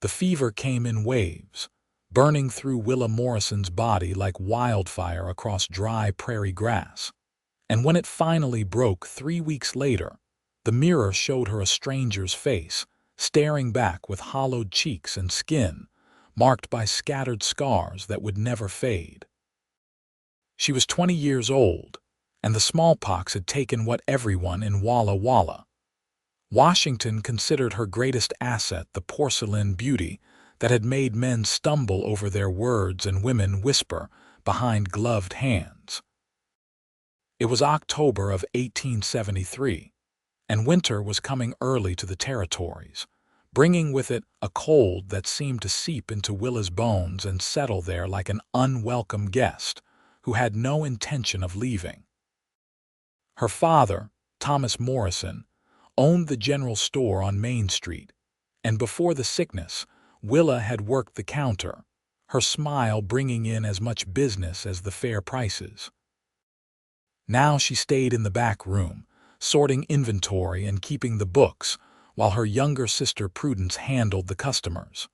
The fever came in waves, burning through Willa Morrison's body like wildfire across dry prairie grass. And when it finally broke 3 weeks later, the mirror showed her a stranger's face, staring back with hollowed cheeks and skin, marked by scattered scars that would never fade. She was 20 years old, and the smallpox had taken what everyone in Walla Walla, Washington, considered her greatest asset, the porcelain beauty that had made men stumble over their words and women whisper behind gloved hands. It was October of 1873, and winter was coming early to the territories, bringing with it a cold that seemed to seep into Willa's bones and settle there like an unwelcome guest who had no intention of leaving. Her father, Thomas Morrison, owned the general store on Main Street, and before the sickness, Willa had worked the counter, her smile bringing in as much business as the fair prices. Now she stayed in the back room, sorting inventory and keeping the books, while her younger sister Prudence handled the customers.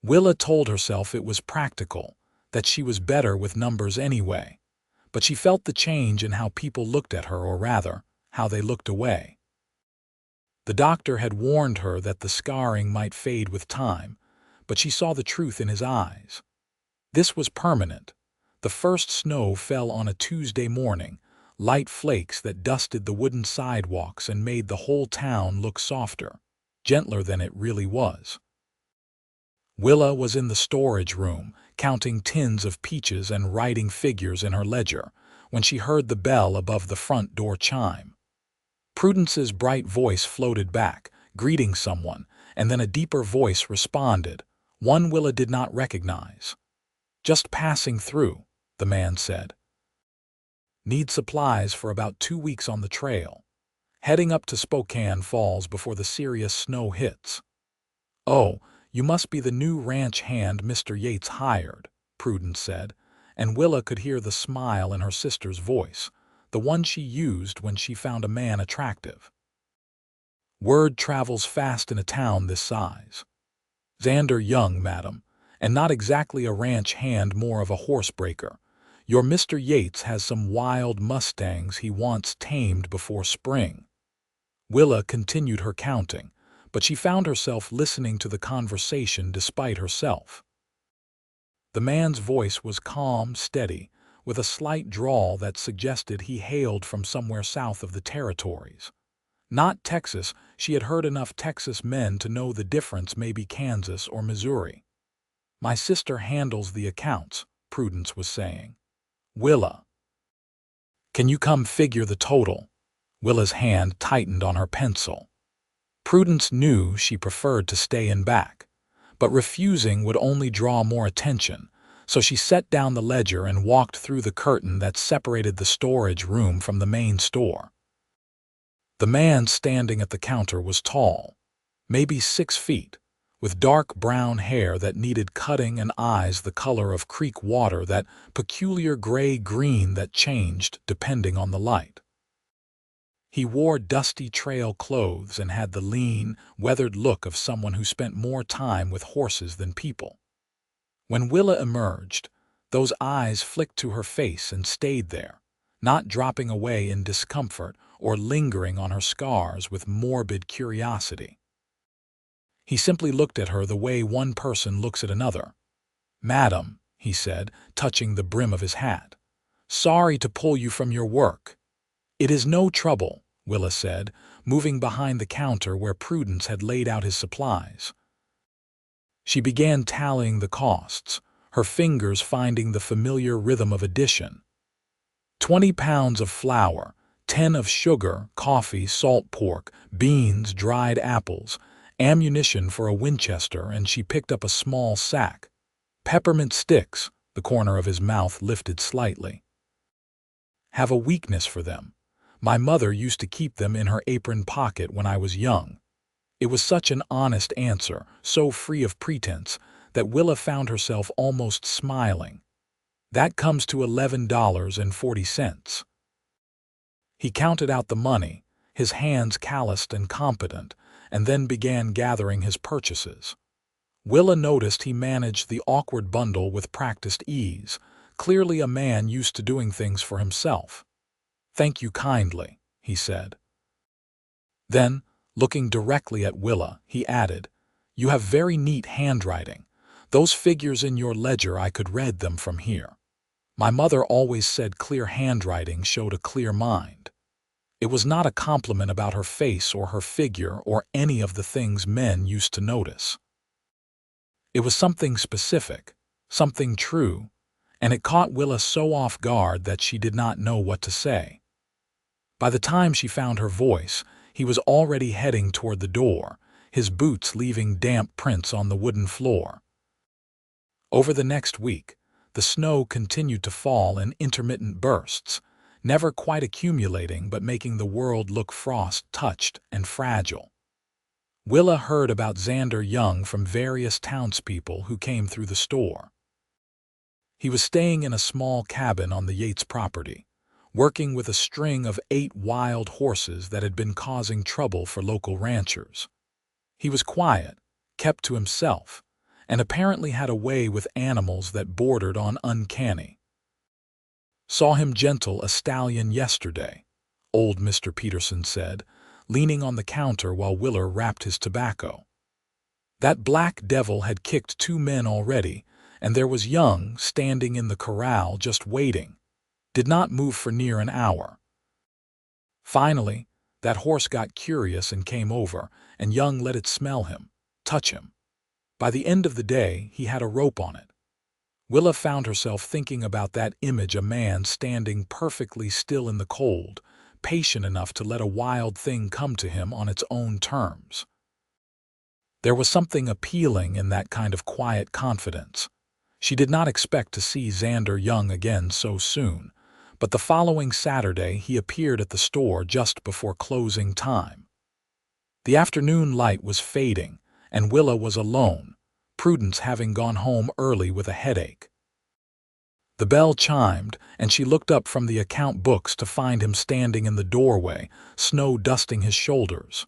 Willa told herself it was practical, that she was better with numbers anyway, but she felt the change in how people looked at her, or rather, how they looked away. The doctor had warned her that the scarring might fade with time, but she saw the truth in his eyes. This was permanent. The first snow fell on a Tuesday morning, light flakes that dusted the wooden sidewalks and made the whole town look softer, gentler than it really was. Willa was in the storage room, counting tins of peaches and writing figures in her ledger, when she heard the bell above the front door chime. Prudence's bright voice floated back, greeting someone, and then a deeper voice responded, one Willa did not recognize. "Just passing through," the man said. "Need supplies for about 2 weeks on the trail. Heading up to Spokane Falls before the serious snow hits." "Oh, you must be the new ranch hand Mr. Yates hired," Prudence said, and Willa could hear the smile in her sister's voice, the one she used when she found a man attractive. "Word travels fast in a town this size. Xander Young, madam, and not exactly a ranch hand, more of a horsebreaker. Your Mr. Yates has some wild mustangs he wants tamed before spring." Willa continued her counting, but she found herself listening to the conversation despite herself. The man's voice was calm, steady, with a slight drawl that suggested he hailed from somewhere south of the territories. Not Texas. She had heard enough Texas men to know the difference, maybe Kansas or Missouri. "My sister handles the accounts," Prudence was saying. "Willa, can you come figure the total?" Willa's hand tightened on her pencil. Prudence knew she preferred to stay in back, but refusing would only draw more attention, so she set down the ledger and walked through the curtain that separated the storage room from the main store. The man standing at the counter was tall, maybe 6 feet, with dark brown hair that needed cutting and eyes the color of creek water, that peculiar gray-green that changed depending on the light. He wore dusty trail clothes and had the lean, weathered look of someone who spent more time with horses than people. When Willa emerged, those eyes flicked to her face and stayed there, not dropping away in discomfort or lingering on her scars with morbid curiosity. He simply looked at her the way one person looks at another. "Madam," he said, touching the brim of his hat, "sorry to pull you from your work." "It is no trouble," Willa said, moving behind the counter where Prudence had laid out his supplies. She began tallying the costs, her fingers finding the familiar rhythm of addition. 20 pounds of flour, 10 of sugar, coffee, salt pork, beans, dried apples, ammunition for a Winchester, and she picked up a small sack. "Peppermint sticks," the corner of his mouth lifted slightly. "Have a weakness for them. My mother used to keep them in her apron pocket when I was young." It was such an honest answer, so free of pretense, that Willa found herself almost smiling. "That comes to $11.40. He counted out the money, his hands calloused and competent, and then began gathering his purchases. Willa noticed he managed the awkward bundle with practiced ease, clearly a man used to doing things for himself. "Thank you kindly," he said. Then, looking directly at Willa, he added, "You have very neat handwriting. Those figures in your ledger, I could read them from here. My mother always said clear handwriting showed a clear mind." It was not a compliment about her face or her figure or any of the things men used to notice. It was something specific, something true, and it caught Willa so off guard that she did not know what to say. By the time she found her voice, he was already heading toward the door, his boots leaving damp prints on the wooden floor. Over the next week, the snow continued to fall in intermittent bursts, never quite accumulating but making the world look frost-touched and fragile. Willa heard about Xander Young from various townspeople who came through the store. He was staying in a small cabin on the Yates property, working with a string of 8 wild horses that had been causing trouble for local ranchers. He was quiet, kept to himself, and apparently had a way with animals that bordered on uncanny. "Saw him gentle a stallion yesterday," old Mr. Peterson said, leaning on the counter while Willa wrapped his tobacco. "That black devil had kicked 2 men already, and there was Young standing in the corral just waiting. Did not move for near an hour. Finally, that horse got curious and came over, and Young let it smell him, touch him. By the end of the day, he had a rope on it." Willa found herself thinking about that image, a man standing perfectly still in the cold, patient enough to let a wild thing come to him on its own terms. There was something appealing in that kind of quiet confidence. She did not expect to see Xander Young again so soon, but the following Saturday he appeared at the store just before closing time. The afternoon light was fading, and Willa was alone, Prudence having gone home early with a headache. The bell chimed, and she looked up from the account books to find him standing in the doorway, snow dusting his shoulders.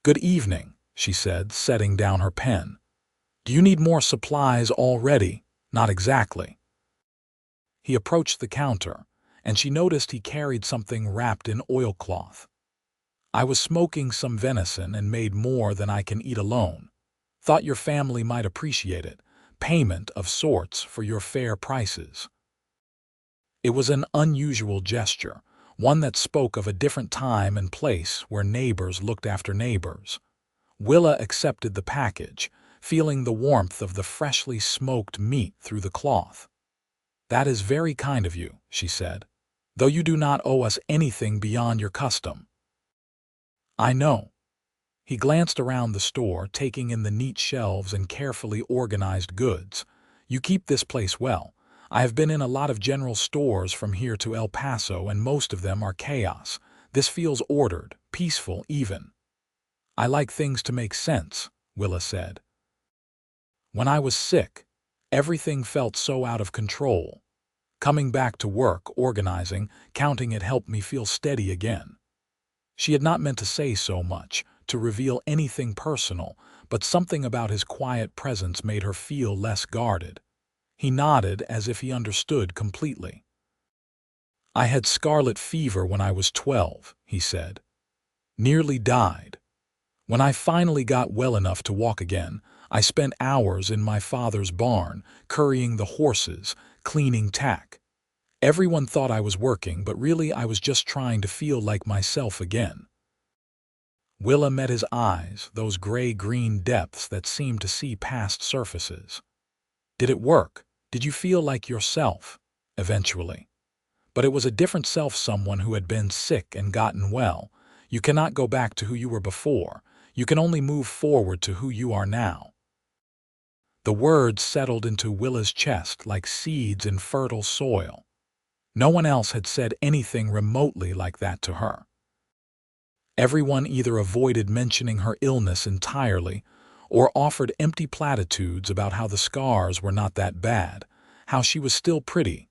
"Good evening," she said, setting down her pen. "Do you need more supplies already?" "Not exactly." He approached the counter, and she noticed he carried something wrapped in oilcloth. "I was smoking some venison and made more than I can eat alone. Thought your family might appreciate it. Payment of sorts for your fair prices." It was an unusual gesture, one that spoke of a different time and place where neighbors looked after neighbors. Willa accepted the package, feeling the warmth of the freshly smoked meat through the cloth. "That is very kind of you," she said, "though you do not owe us anything beyond your custom." "I know." He glanced around the store, taking in the neat shelves and carefully organized goods. "You keep this place well. I have been in a lot of general stores from here to El Paso, and most of them are chaos. This feels ordered, peaceful even." "I like things to make sense," Willa said. "When I was sick, everything felt so out of control. Coming back to work, organizing, counting it helped me feel steady again." She had not meant to say so much, to reveal anything personal, but something about his quiet presence made her feel less guarded. He nodded as if he understood completely. "I had scarlet fever when I was 12, he said. "Nearly died. When I finally got well enough to walk again, I spent hours in my father's barn, currying the horses, cleaning tack. Everyone thought I was working, but really I was just trying to feel like myself again." Willa met his eyes, those gray-green depths that seemed to see past surfaces. "Did it work? Did you feel like yourself?" "Eventually. But it was a different self, someone who had been sick and gotten well. You cannot go back to who you were before. You can only move forward to who you are now." The words settled into Willa's chest like seeds in fertile soil. No one else had said anything remotely like that to her. Everyone either avoided mentioning her illness entirely or offered empty platitudes about how the scars were not that bad, how she was still pretty.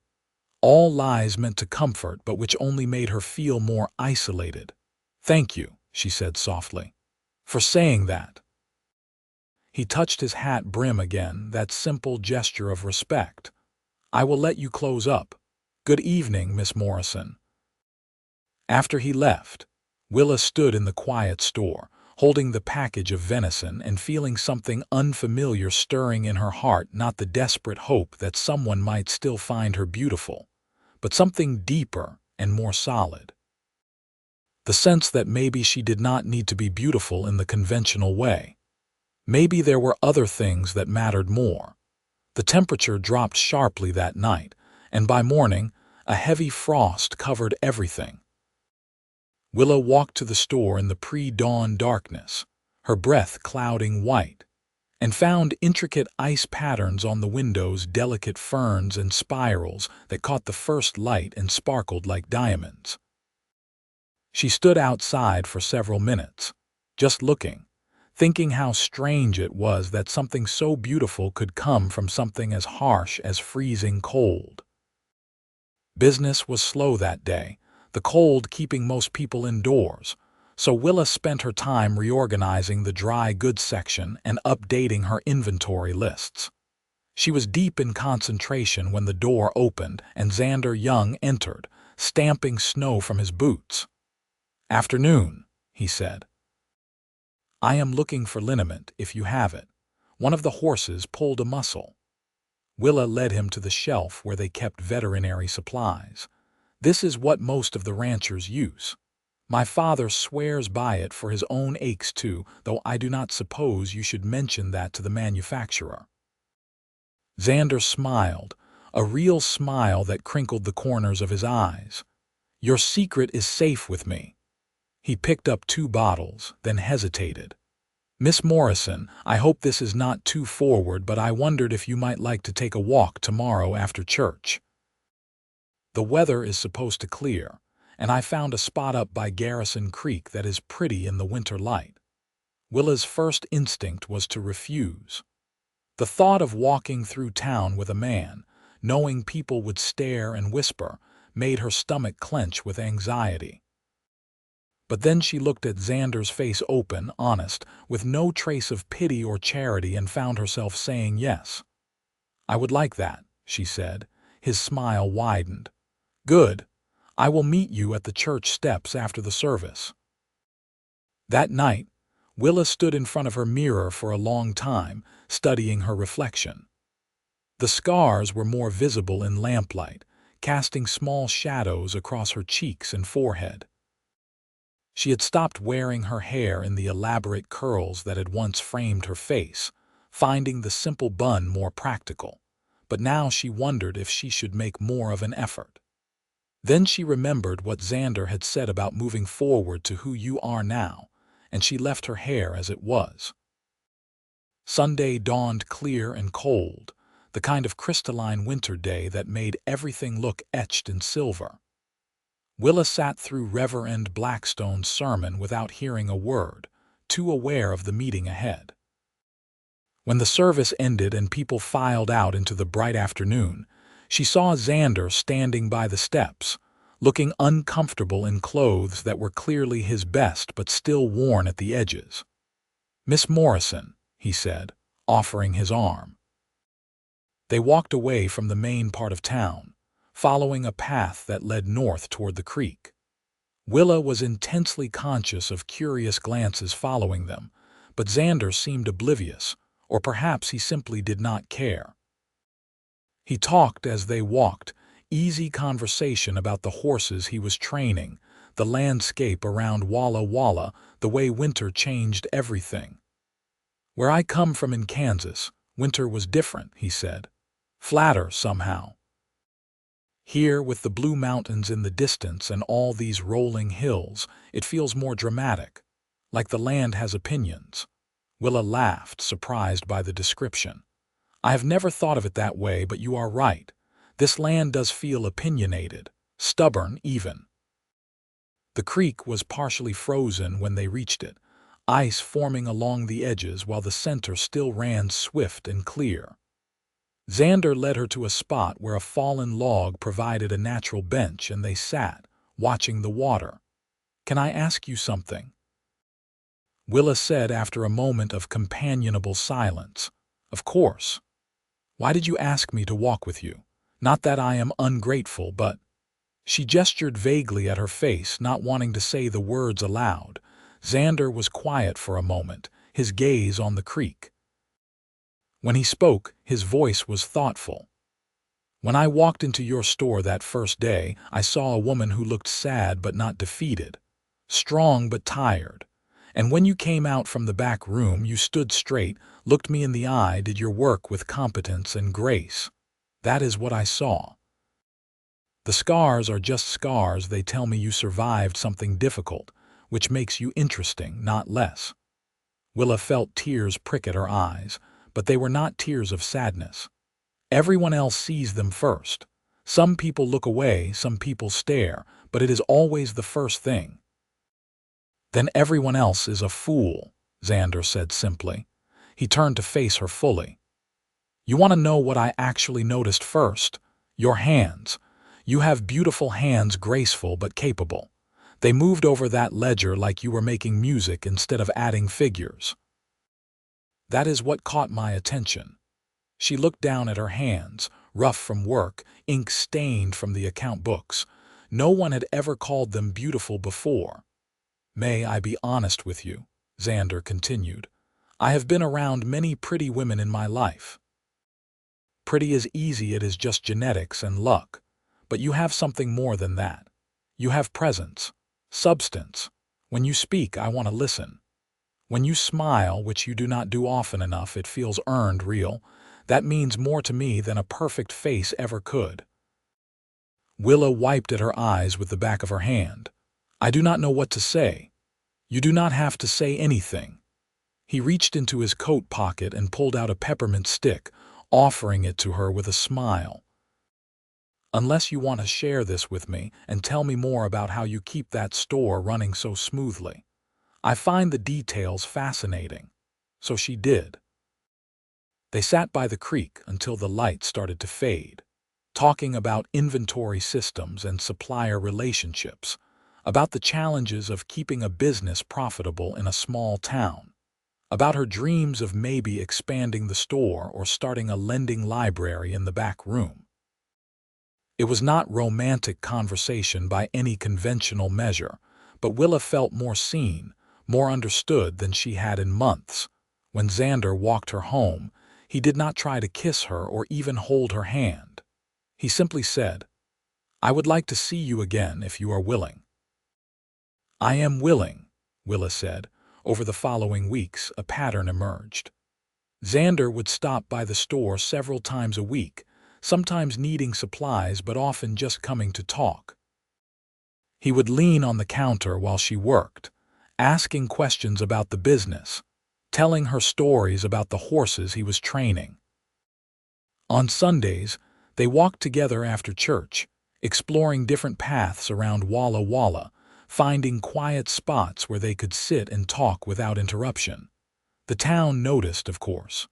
All lies meant to comfort, but which only made her feel more isolated. "Thank you," she said softly, "for saying that." He touched his hat brim again, that simple gesture of respect. "I will let you close up. Good evening, Miss Morrison." After he left, Willa stood in the quiet store, holding the package of venison and feeling something unfamiliar stirring in her heart, not the desperate hope that someone might still find her beautiful, but something deeper and more solid. The sense that maybe she did not need to be beautiful in the conventional way. Maybe there were other things that mattered more. The temperature dropped sharply that night, and by morning, a heavy frost covered everything. Willa walked to the store in the pre-dawn darkness, her breath clouding white, and found intricate ice patterns on the windows, delicate ferns and spirals that caught the first light and sparkled like diamonds. She stood outside for several minutes, just looking, thinking how strange it was that something so beautiful could come from something as harsh as freezing cold. Business was slow that day, the cold keeping most people indoors, so Willa spent her time reorganizing the dry goods section and updating her inventory lists. She was deep in concentration when the door opened and Xander Young entered, stamping snow from his boots. "Afternoon," he said. "I am looking for liniment, if you have it." One of the horses pulled a muscle. Willa led him to the shelf where they kept veterinary supplies. "This is what most of the ranchers use. My father swears by it for his own aches too, though I do not suppose you should mention that to the manufacturer." Xander smiled, a real smile that crinkled the corners of his eyes. "Your secret is safe with me." He picked up 2 bottles, then hesitated. "Miss Morrison, I hope this is not too forward, but I wondered if you might like to take a walk tomorrow after church. The weather is supposed to clear, and I found a spot up by Garrison Creek that is pretty in the winter light." Willa's first instinct was to refuse. The thought of walking through town with a man, knowing people would stare and whisper, made her stomach clench with anxiety. But then she looked at Xander's face, open, honest, with no trace of pity or charity, and found herself saying yes. "I would like that," she said. His smile widened. "Good. I will meet you at the church steps after the service." That night, Willa stood in front of her mirror for a long time, studying her reflection. The scars were more visible in lamplight, casting small shadows across her cheeks and forehead. She had stopped wearing her hair in the elaborate curls that had once framed her face, finding the simple bun more practical, but now she wondered if she should make more of an effort. Then she remembered what Xander had said about moving forward to who you are now, and she left her hair as it was. Sunday dawned clear and cold, the kind of crystalline winter day that made everything look etched in silver. Willa sat through Reverend Blackstone's sermon without hearing a word, too aware of the meeting ahead. When the service ended and people filed out into the bright afternoon, she saw Xander standing by the steps, looking uncomfortable in clothes that were clearly his best but still worn at the edges. "Miss Morrison," he said, offering his arm. They walked away from the main part of town, following a path that led north toward the creek. Willa was intensely conscious of curious glances following them, but Xander seemed oblivious, or perhaps he simply did not care. He talked as they walked, easy conversation about the horses he was training, the landscape around Walla Walla, the way winter changed everything. "Where I come from in Kansas, winter was different," he said. "Flatter somehow. Here, with the blue mountains in the distance and all these rolling hills, it feels more dramatic, like the land has opinions." Willa laughed, surprised by the description. "I have never thought of it that way, but you are right. This land does feel opinionated, stubborn even." The creek was partially frozen when they reached it, ice forming along the edges while the center still ran swift and clear. Xander led her to a spot where a fallen log provided a natural bench, and they sat, watching the water. "Can I ask you something?" Willa said after a moment of companionable silence. Of course. Why did you ask me to walk with you? Not that I am ungrateful, but… She gestured vaguely at her face, not wanting to say the words aloud. Xander was quiet for a moment, his gaze on the creek. When he spoke, his voice was thoughtful. When I walked into your store that first day, I saw a woman who looked sad but not defeated, strong but tired. And when you came out from the back room, you stood straight, looked me in the eye, did your work with competence and grace. That is what I saw. The scars are just scars. They tell me you survived something difficult, which makes you interesting, not less. Willa felt tears prick at her eyes, but they were not tears of sadness. Everyone else sees them first. Some people look away, some people stare, but it is always the first thing. Then everyone else is a fool, Xander said simply. He turned to face her fully. You want to know what I actually noticed first? Your hands. You have beautiful hands, graceful but capable. They moved over that ledger like you were making music instead of adding figures. That is what caught my attention. She looked down at her hands, rough from work, ink stained from the account books. No one had ever called them beautiful before. May I be honest with you, Xander continued. I have been around many pretty women in my life. Pretty is easy, it is just genetics and luck. But you have something more than that. You have presence, substance. When you speak, I want to listen. When you smile, which you do not do often enough, it feels earned, real. That means more to me than a perfect face ever could. Willa wiped at her eyes with the back of her hand. I do not know what to say. You do not have to say anything. He reached into his coat pocket and pulled out a peppermint stick, offering it to her with a smile. Unless you want to share this with me and tell me more about how you keep that store running so smoothly. I find the details fascinating. So she did. They sat by the creek until the light started to fade, talking about inventory systems and supplier relationships, about the challenges of keeping a business profitable in a small town, about her dreams of maybe expanding the store or starting a lending library in the back room. It was not romantic conversation by any conventional measure, but Willa felt more seen, more understood than she had in months. When Xander walked her home, he did not try to kiss her or even hold her hand. He simply said, I would like to see you again if you are willing. I am willing, Willa said. Over the following weeks, a pattern emerged. Xander would stop by the store several times a week, sometimes needing supplies but often just coming to talk. He would lean on the counter while she worked, asking questions about the business, telling her stories about the horses he was training. On Sundays, they walked together after church, exploring different paths around Walla Walla, finding quiet spots where they could sit and talk without interruption. The town noticed, of course.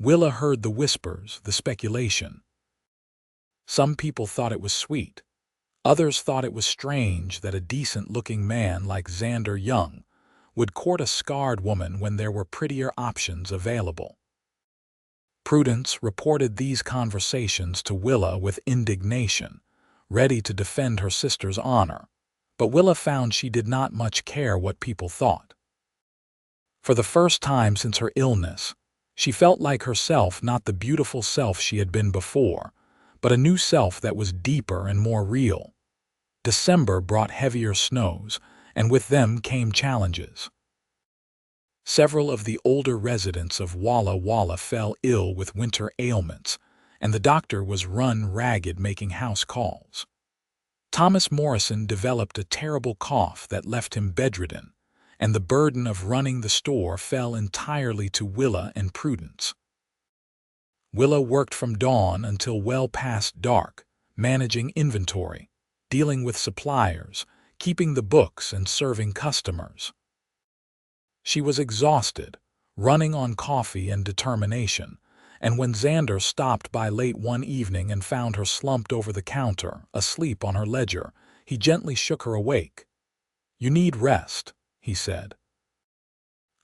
Willa heard the whispers, the speculation. Some people thought it was sweet. Others thought it was strange that a decent-looking man like Xander Young would court a scarred woman when there were prettier options available. Prudence reported these conversations to Willa with indignation, ready to defend her sister's honor, but Willa found she did not much care what people thought. For the first time since her illness, she felt like herself, not the beautiful self she had been before, but a new self that was deeper and more real. December brought heavier snows, and with them came challenges. Several of the older residents of Walla Walla fell ill with winter ailments, and the doctor was run ragged making house calls. Thomas Morrison developed a terrible cough that left him bedridden, and the burden of running the store fell entirely to Willa and Prudence. Willa worked from dawn until well past dark, managing inventory, dealing with suppliers, keeping the books and serving customers. She was exhausted, running on coffee and determination, and when Xander stopped by late one evening and found her slumped over the counter, asleep on her ledger, he gently shook her awake. You need rest, he said.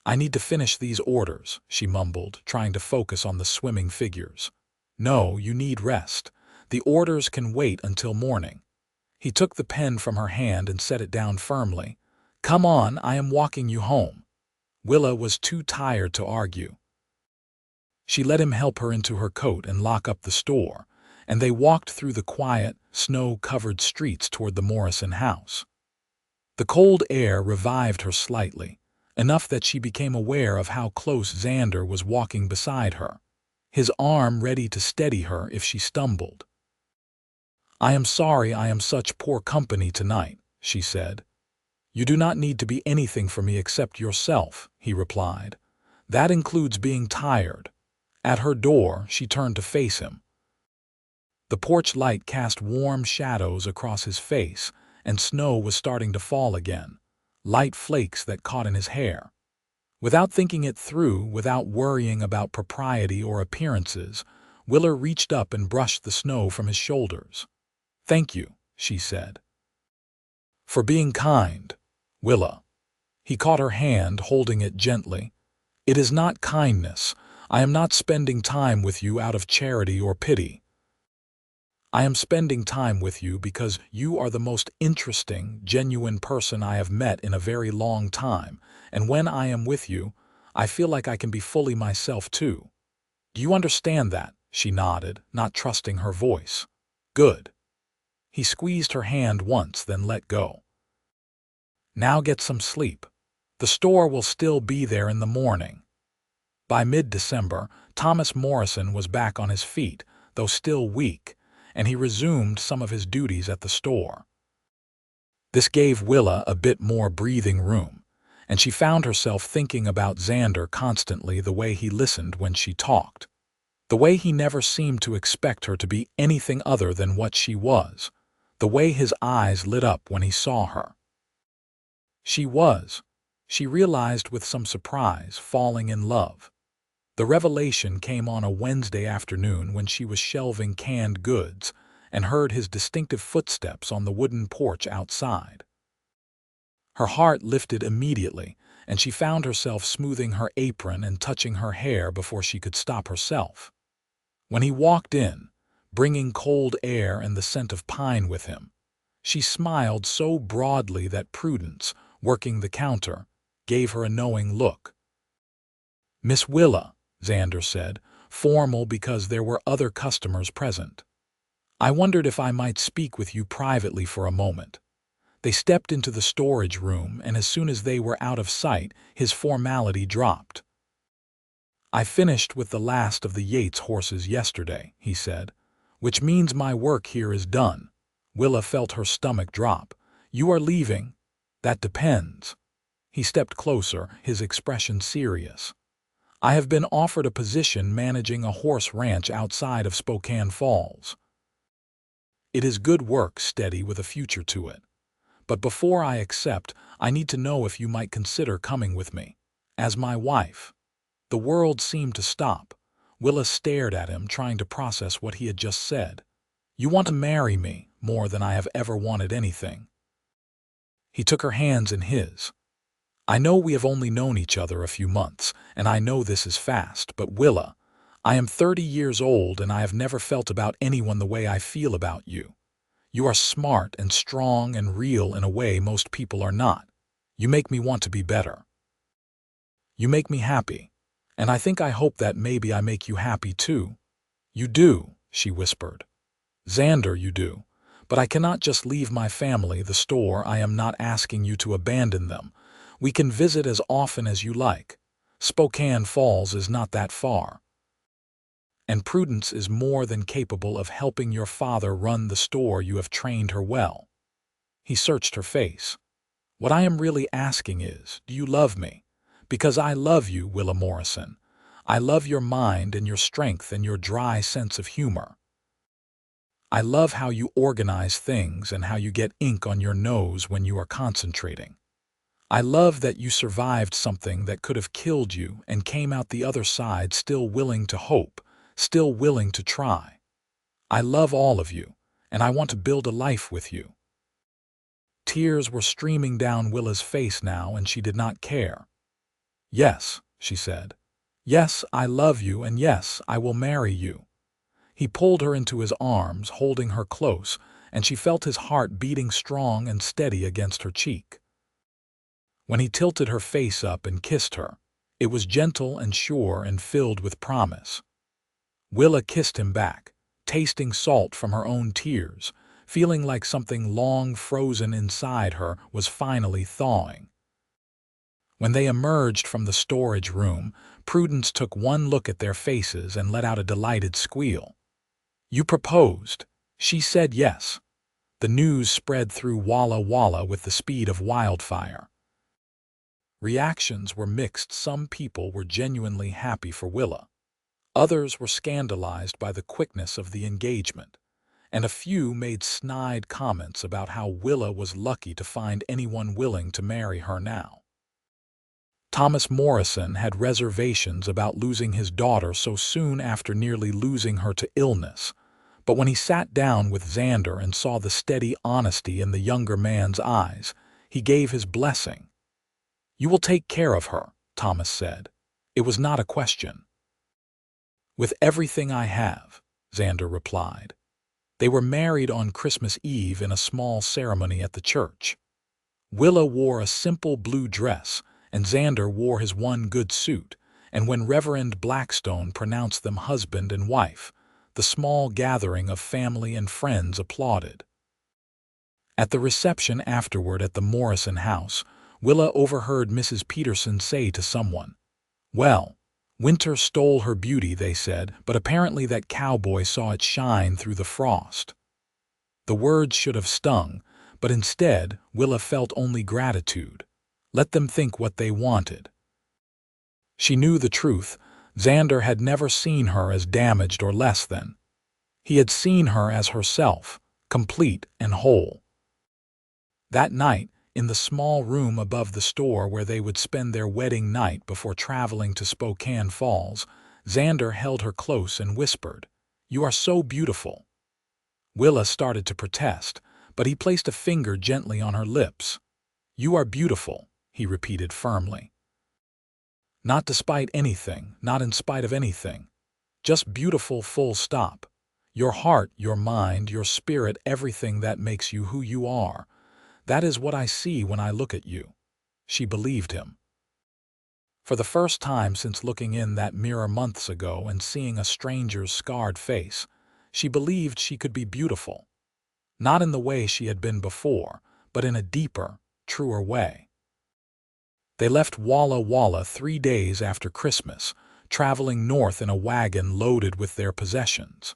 I need to finish these orders, she mumbled, trying to focus on the swimming figures. No, you need rest. The orders can wait until morning. He took the pen from her hand and set it down firmly. Come on, I am walking you home. Willa was too tired to argue. She let him help her into her coat and lock up the store, and they walked through the quiet, snow-covered streets toward the Morrison house. The cold air revived her slightly, enough that she became aware of how close Xander was walking beside her, his arm ready to steady her if she stumbled. I am sorry I am such poor company tonight, she said. You do not need to be anything for me except yourself, he replied. That includes being tired. At her door, she turned to face him. The porch light cast warm shadows across his face, and snow was starting to fall again, light flakes that caught in his hair. Without thinking it through, without worrying about propriety or appearances, Willa reached up and brushed the snow from his shoulders. Thank you, she said. For being kind, Willa. He caught her hand, holding it gently. It is not kindness. I am not spending time with you out of charity or pity. I am spending time with you because you are the most interesting, genuine person I have met in a very long time, and when I am with you, I feel like I can be fully myself too. Do you understand that? She nodded, not trusting her voice. Good. He squeezed her hand once, then let go. Now get some sleep. The store will still be there in the morning. By mid-December, Thomas Morrison was back on his feet, though still weak, and he resumed some of his duties at the store. This gave Willa a bit more breathing room, and she found herself thinking about Xander constantly, the way he listened when she talked, the way he never seemed to expect her to be anything other than what she was, the way his eyes lit up when he saw her. She realized with some surprise, falling in love. The revelation came on a Wednesday afternoon when she was shelving canned goods and heard his distinctive footsteps on the wooden porch outside. Her heart lifted immediately, and she found herself smoothing her apron and touching her hair before she could stop herself. When he walked in, bringing cold air and the scent of pine with him, she smiled so broadly that Prudence, working the counter, gave her a knowing look. Miss Willa, Xander said, formal because there were other customers present. I wondered if I might speak with you privately for a moment. They stepped into the storage room, and as soon as they were out of sight, his formality dropped. I finished with the last of the Yates horses yesterday, he said, which means my work here is done. Willa felt her stomach drop. You are leaving? That depends. He stepped closer, his expression serious. I have been offered a position managing a horse ranch outside of Spokane Falls. It is good work, steady with a future to it. But before I accept, I need to know if you might consider coming with me, as my wife. The world seemed to stop. Willa stared at him, trying to process what he had just said. You want to marry me more than I have ever wanted anything. He took her hands in his. I know we have only known each other a few months, and I know this is fast, but Willa, I am 30 years old and I have never felt about anyone the way I feel about you. You are smart and strong and real in a way most people are not. You make me want to be better. You make me happy, and I hope that maybe I make you happy too. You do, she whispered. Xander, you do. But I cannot just leave my family, the store. I am not asking you to abandon them. We can visit as often as you like. Spokane Falls is not that far. And Prudence is more than capable of helping your father run the store. You have trained her well. He searched her face. What I am really asking is, do you love me? Because I love you, Willa Morrison. I love your mind and your strength and your dry sense of humor. I love how you organize things and how you get ink on your nose when you are concentrating. I love that you survived something that could have killed you and came out the other side still willing to hope, still willing to try. I love all of you, and I want to build a life with you. Tears were streaming down Willa's face now, and she did not care. "Yes," she said. "Yes, I love you, and yes, I will marry you." He pulled her into his arms, holding her close, and she felt his heart beating strong and steady against her cheek. When he tilted her face up and kissed her, it was gentle and sure and filled with promise. Willa kissed him back, tasting salt from her own tears, feeling like something long frozen inside her was finally thawing. When they emerged from the storage room, Prudence took one look at their faces and let out a delighted squeal. "You proposed." She said yes. The news spread through Walla Walla with the speed of wildfire. Reactions were mixed. Some people were genuinely happy for Willa. Others were scandalized by the quickness of the engagement, and a few made snide comments about how Willa was lucky to find anyone willing to marry her now. Thomas Morrison had reservations about losing his daughter so soon after nearly losing her to illness, but when he sat down with Xander and saw the steady honesty in the younger man's eyes, he gave his blessing. "You will take care of her," Thomas said. It was not a question. "With everything I have," Xander replied. They were married on Christmas Eve in a small ceremony at the church. Willa wore a simple blue dress, and Xander wore his one good suit, and when Reverend Blackstone pronounced them husband and wife, the small gathering of family and friends applauded. At the reception afterward at the Morrison house, Willa overheard Mrs. Peterson say to someone, "Well, winter stole her beauty," they said, but apparently that cowboy saw it shine through the frost. The words should have stung, but instead Willa felt only gratitude. Let them think what they wanted. She knew the truth. Xander had never seen her as damaged or less than. He had seen her as herself, complete and whole. That night, in the small room above the store where they would spend their wedding night before traveling to Spokane Falls, Xander held her close and whispered, "You are so beautiful." Willa started to protest, but he placed a finger gently on her lips. "You are beautiful," he repeated firmly. "Not despite anything, not in spite of anything. Just beautiful, full stop. Your heart, your mind, your spirit, everything that makes you who you are. That is what I see when I look at you." She believed him. For the first time since looking in that mirror months ago and seeing a stranger's scarred face, she believed she could be beautiful. Not in the way she had been before, but in a deeper, truer way. They left Walla Walla 3 days after Christmas, traveling north in a wagon loaded with their possessions.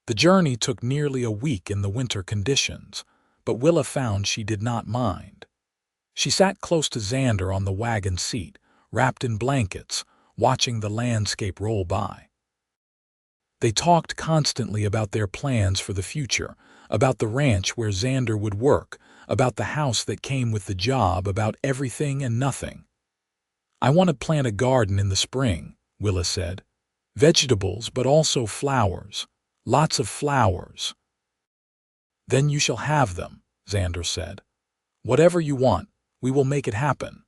The journey took nearly a week in the winter conditions, but Willa found she did not mind. She sat close to Xander on the wagon seat, wrapped in blankets, watching the landscape roll by. They talked constantly about their plans for the future, about the ranch where Xander would work, about the house that came with the job, about everything and nothing. "I want to plant a garden in the spring," Willa said. "Vegetables, but also flowers. Lots of flowers." "Then you shall have them," Xander said. "Whatever you want, we will make it happen."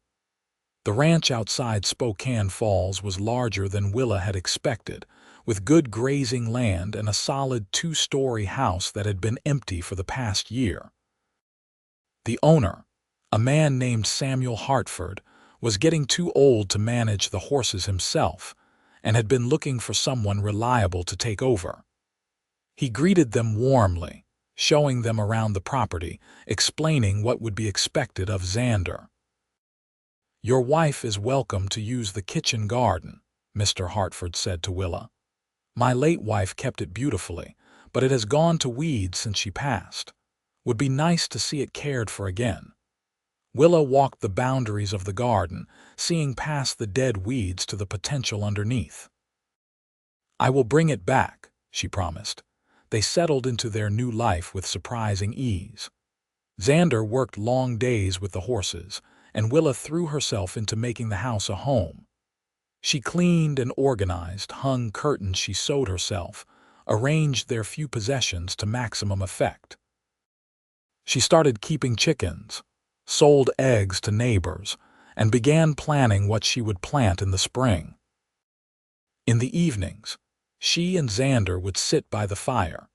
The ranch outside Spokane Falls was larger than Willa had expected, with good grazing land and a solid 2-story house that had been empty for the past year. The owner, a man named Samuel Hartford, was getting too old to manage the horses himself and had been looking for someone reliable to take over. He greeted them warmly, showing them around the property, explaining what would be expected of Xander. "Your wife is welcome to use the kitchen garden," Mr. Hartford said to Willa. "My late wife kept it beautifully, but it has gone to weeds since she passed. Would be nice to see it cared for again." Willa walked the boundaries of the garden, seeing past the dead weeds to the potential underneath. "I will bring it back," she promised. They settled into their new life with surprising ease. Xander worked long days with the horses, and Willa threw herself into making the house a home. She cleaned and organized, hung curtains she sewed herself, arranged their few possessions to maximum effect. She started keeping chickens, sold eggs to neighbors, and began planning what she would plant in the spring. In the evenings, she and Xander would sit by the fire,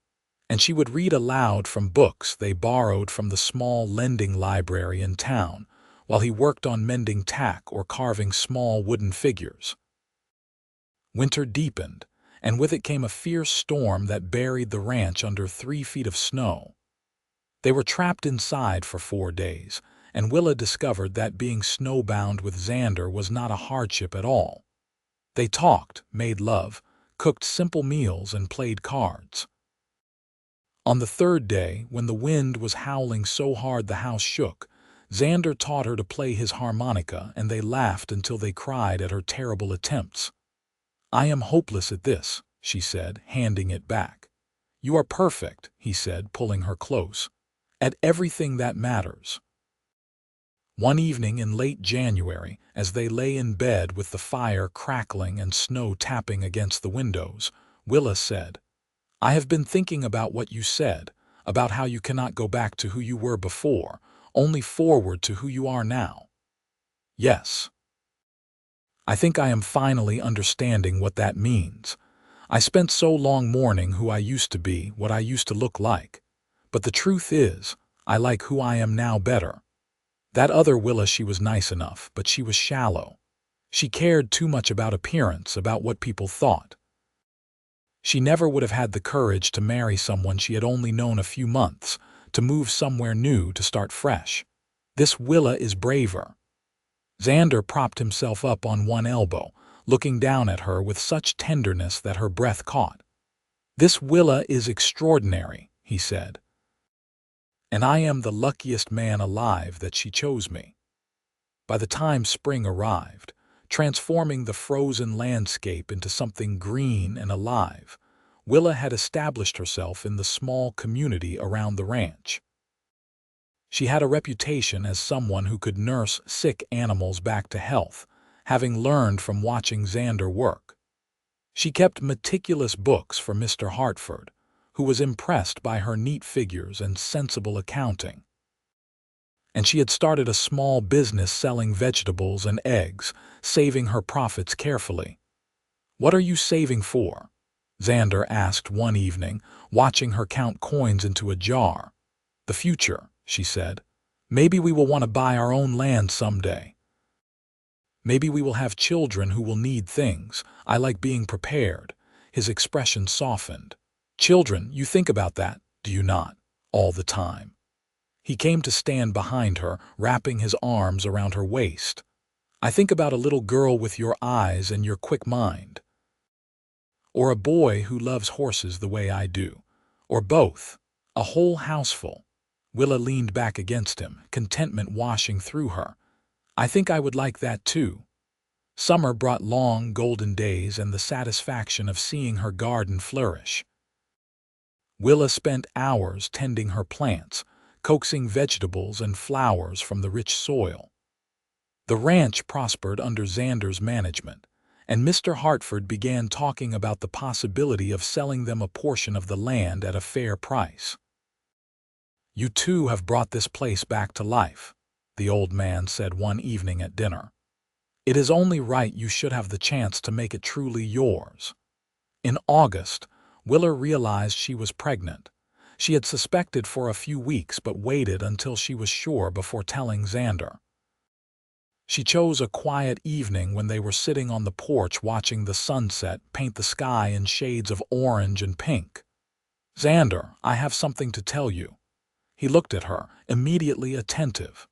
and she would read aloud from books they borrowed from the small lending library in town, while he worked on mending tack or carving small wooden figures. Winter deepened, and with it came a fierce storm that buried the ranch under 3 feet of snow. They were trapped inside for 4 days, and Willa discovered that being snowbound with Xander was not a hardship at all. They talked, made love, cooked simple meals, and played cards. On the 3rd day, when the wind was howling so hard the house shook, Xander taught her to play his harmonica, and they laughed until they cried at her terrible attempts. "I am hopeless at this," she said, handing it back. "You are perfect," he said, pulling her close, "at everything that matters." One evening in late January, as they lay in bed with the fire crackling and snow tapping against the windows, Willa said, "I have been thinking about what you said, about how you cannot go back to who you were before, only forward to who you are now. Yes. I think I am finally understanding what that means. I spent so long mourning who I used to be, what I used to look like. But the truth is, I like who I am now better. That other Willa, she was nice enough, but she was shallow. She cared too much about appearance, about what people thought. She never would have had the courage to marry someone she had only known a few months, to move somewhere new, to start fresh. This Willa is braver." Xander propped himself up on one elbow, looking down at her with such tenderness that her breath caught. "This Willa is extraordinary," he said. "And I am the luckiest man alive that she chose me." By the time spring arrived, transforming the frozen landscape into something green and alive, Willa had established herself in the small community around the ranch. She had a reputation as someone who could nurse sick animals back to health, having learned from watching Xander work. She kept meticulous books for Mr. Hartford, who was impressed by her neat figures and sensible accounting. And she had started a small business selling vegetables and eggs, saving her profits carefully. "What are you saving for?" Xander asked one evening, watching her count coins into a jar. "The future," she said. "Maybe we will want to buy our own land someday. Maybe we will have children who will need things. I like being prepared." His expression softened. "Children, you think about that, do you not? All the time." He came to stand behind her, wrapping his arms around her waist. "I think about a little girl with your eyes and your quick mind. Or a boy who loves horses the way I do. Or both. A whole houseful." Willa leaned back against him, contentment washing through her. "I think I would like that too." Summer brought long, golden days and the satisfaction of seeing her garden flourish. Willa spent hours tending her plants, coaxing vegetables and flowers from the rich soil. The ranch prospered under Xander's management, and Mr. Hartford began talking about the possibility of selling them a portion of the land at a fair price. "You two have brought this place back to life," the old man said one evening at dinner. "It is only right you should have the chance to make it truly yours." In August, Willa realized she was pregnant. She had suspected for a few weeks but waited until she was sure before telling Xander. She chose a quiet evening when they were sitting on the porch watching the sunset paint the sky in shades of orange and pink. "Xander, I have something to tell you." He looked at her, immediately attentive.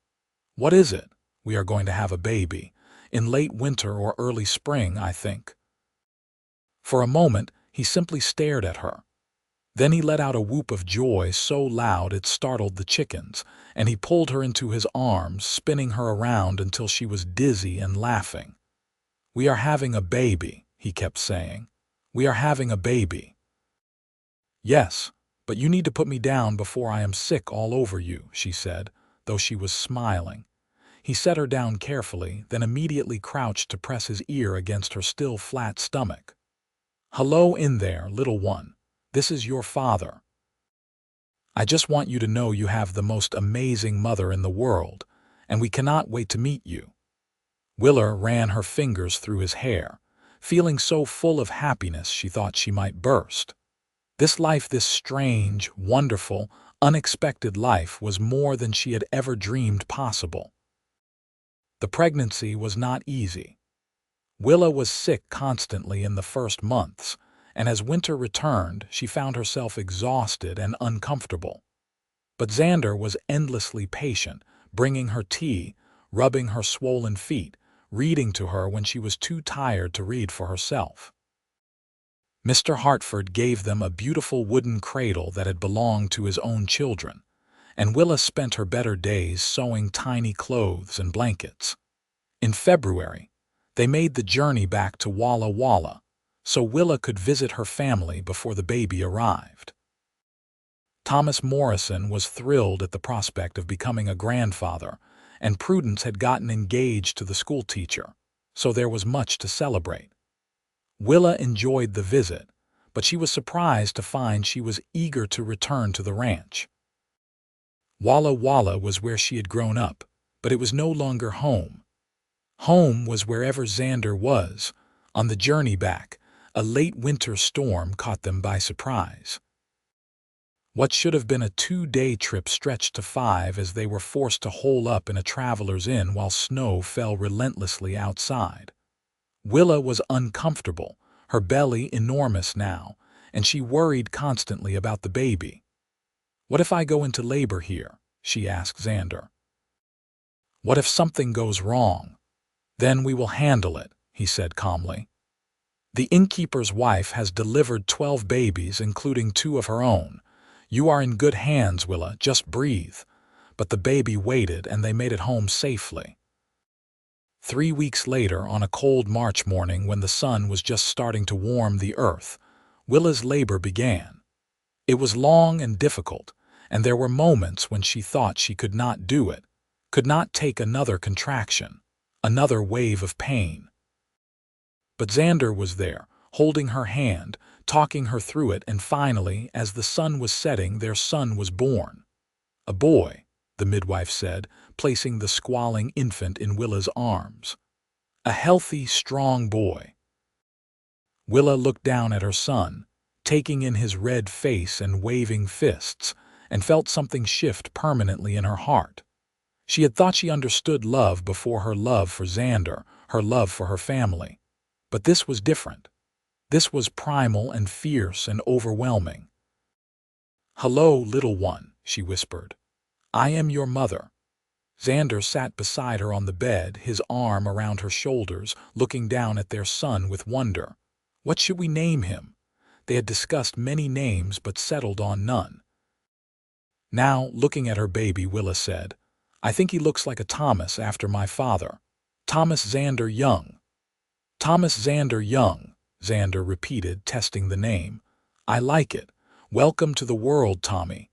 "What is it?" "We are going to have a baby. In late winter or early spring, I think." For a moment, he simply stared at her. Then he let out a whoop of joy so loud it startled the chickens, and he pulled her into his arms, spinning her around until she was dizzy and laughing. "We are having a baby," he kept saying. "We are having a baby." "Yes, but you need to put me down before I am sick all over you," she said, though she was smiling. He set her down carefully, then immediately crouched to press his ear against her still flat stomach. "Hello in there, little one. This is your father. I just want you to know you have the most amazing mother in the world, and we cannot wait to meet you." Willa ran her fingers through his hair, feeling so full of happiness she thought she might burst. This life, this strange, wonderful, unexpected life was more than she had ever dreamed possible. The pregnancy was not easy. Willa was sick constantly in the first months, and as winter returned, she found herself exhausted and uncomfortable. But Xander was endlessly patient, bringing her tea, rubbing her swollen feet, reading to her when she was too tired to read for herself. Mr. Hartford gave them a beautiful wooden cradle that had belonged to his own children, and Willa spent her better days sewing tiny clothes and blankets. In February, they made the journey back to Walla Walla, so Willa could visit her family before the baby arrived. Thomas Morrison was thrilled at the prospect of becoming a grandfather, and Prudence had gotten engaged to the schoolteacher, so there was much to celebrate. Willa enjoyed the visit, but she was surprised to find she was eager to return to the ranch. Walla Walla was where she had grown up, but it was no longer home. Home was wherever Xander was. On the journey back, a late winter storm caught them by surprise. What should have been a 2-day trip stretched to 5 as they were forced to hole up in a traveler's inn while snow fell relentlessly outside. Willa was uncomfortable, her belly enormous now, and she worried constantly about the baby. "What if I go into labor here?" she asked Xander. "What if something goes wrong?" "Then we will handle it," he said calmly. "The innkeeper's wife has delivered 12 babies, including 2 of her own. You are in good hands, Willa, just breathe." But the baby waited, and they made it home safely. 3 weeks later, on a cold March morning when the sun was just starting to warm the earth, Willa's labor began. It was long and difficult, and there were moments when she thought she could not do it, could not take another contraction, another wave of pain. But Xander was there, holding her hand, talking her through it, and finally, as the sun was setting, their son was born. "A boy," the midwife said, placing the squalling infant in Willa's arms. "A healthy, strong boy." Willa looked down at her son, taking in his red face and waving fists, and felt something shift permanently in her heart. She had thought she understood love before her love for Xander, her love for her family. But this was different. This was primal and fierce and overwhelming. "Hello, little one," she whispered. "I am your mother." Xander sat beside her on the bed, his arm around her shoulders, looking down at their son with wonder. What should we name him? They had discussed many names but settled on none. Now, looking at her baby, Willa said, "I think he looks like a Thomas after my father. Thomas Xander Young." "Thomas Xander Young," Xander repeated, testing the name. "I like it. Welcome to the world, Tommy."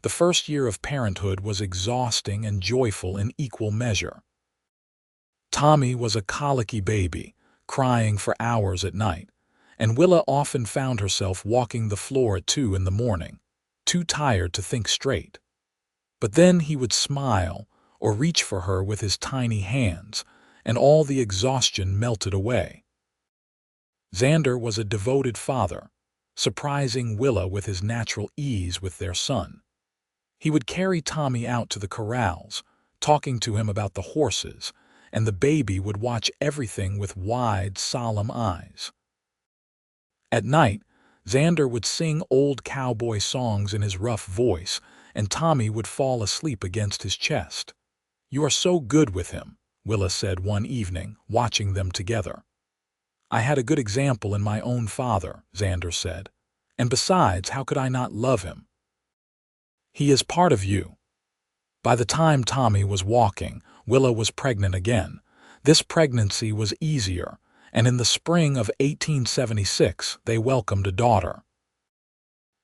The first year of parenthood was exhausting and joyful in equal measure. Tommy was a colicky baby, crying for hours at night, and Willa often found herself walking the floor at 2 in the morning, too tired to think straight. But then he would smile or reach for her with his tiny hands, and all the exhaustion melted away. Xander was a devoted father, surprising Willa with his natural ease with their son. He would carry Tommy out to the corrals, talking to him about the horses, and the baby would watch everything with wide, solemn eyes. At night, Xander would sing old cowboy songs in his rough voice, and Tommy would fall asleep against his chest. "You are so good with him," Willa said one evening, watching them together. "I had a good example in my own father," Xander said. "And besides, how could I not love him? He is part of you." By the time Tommy was walking, Willa was pregnant again. This pregnancy was easier, and in the spring of 1876 they welcomed a daughter.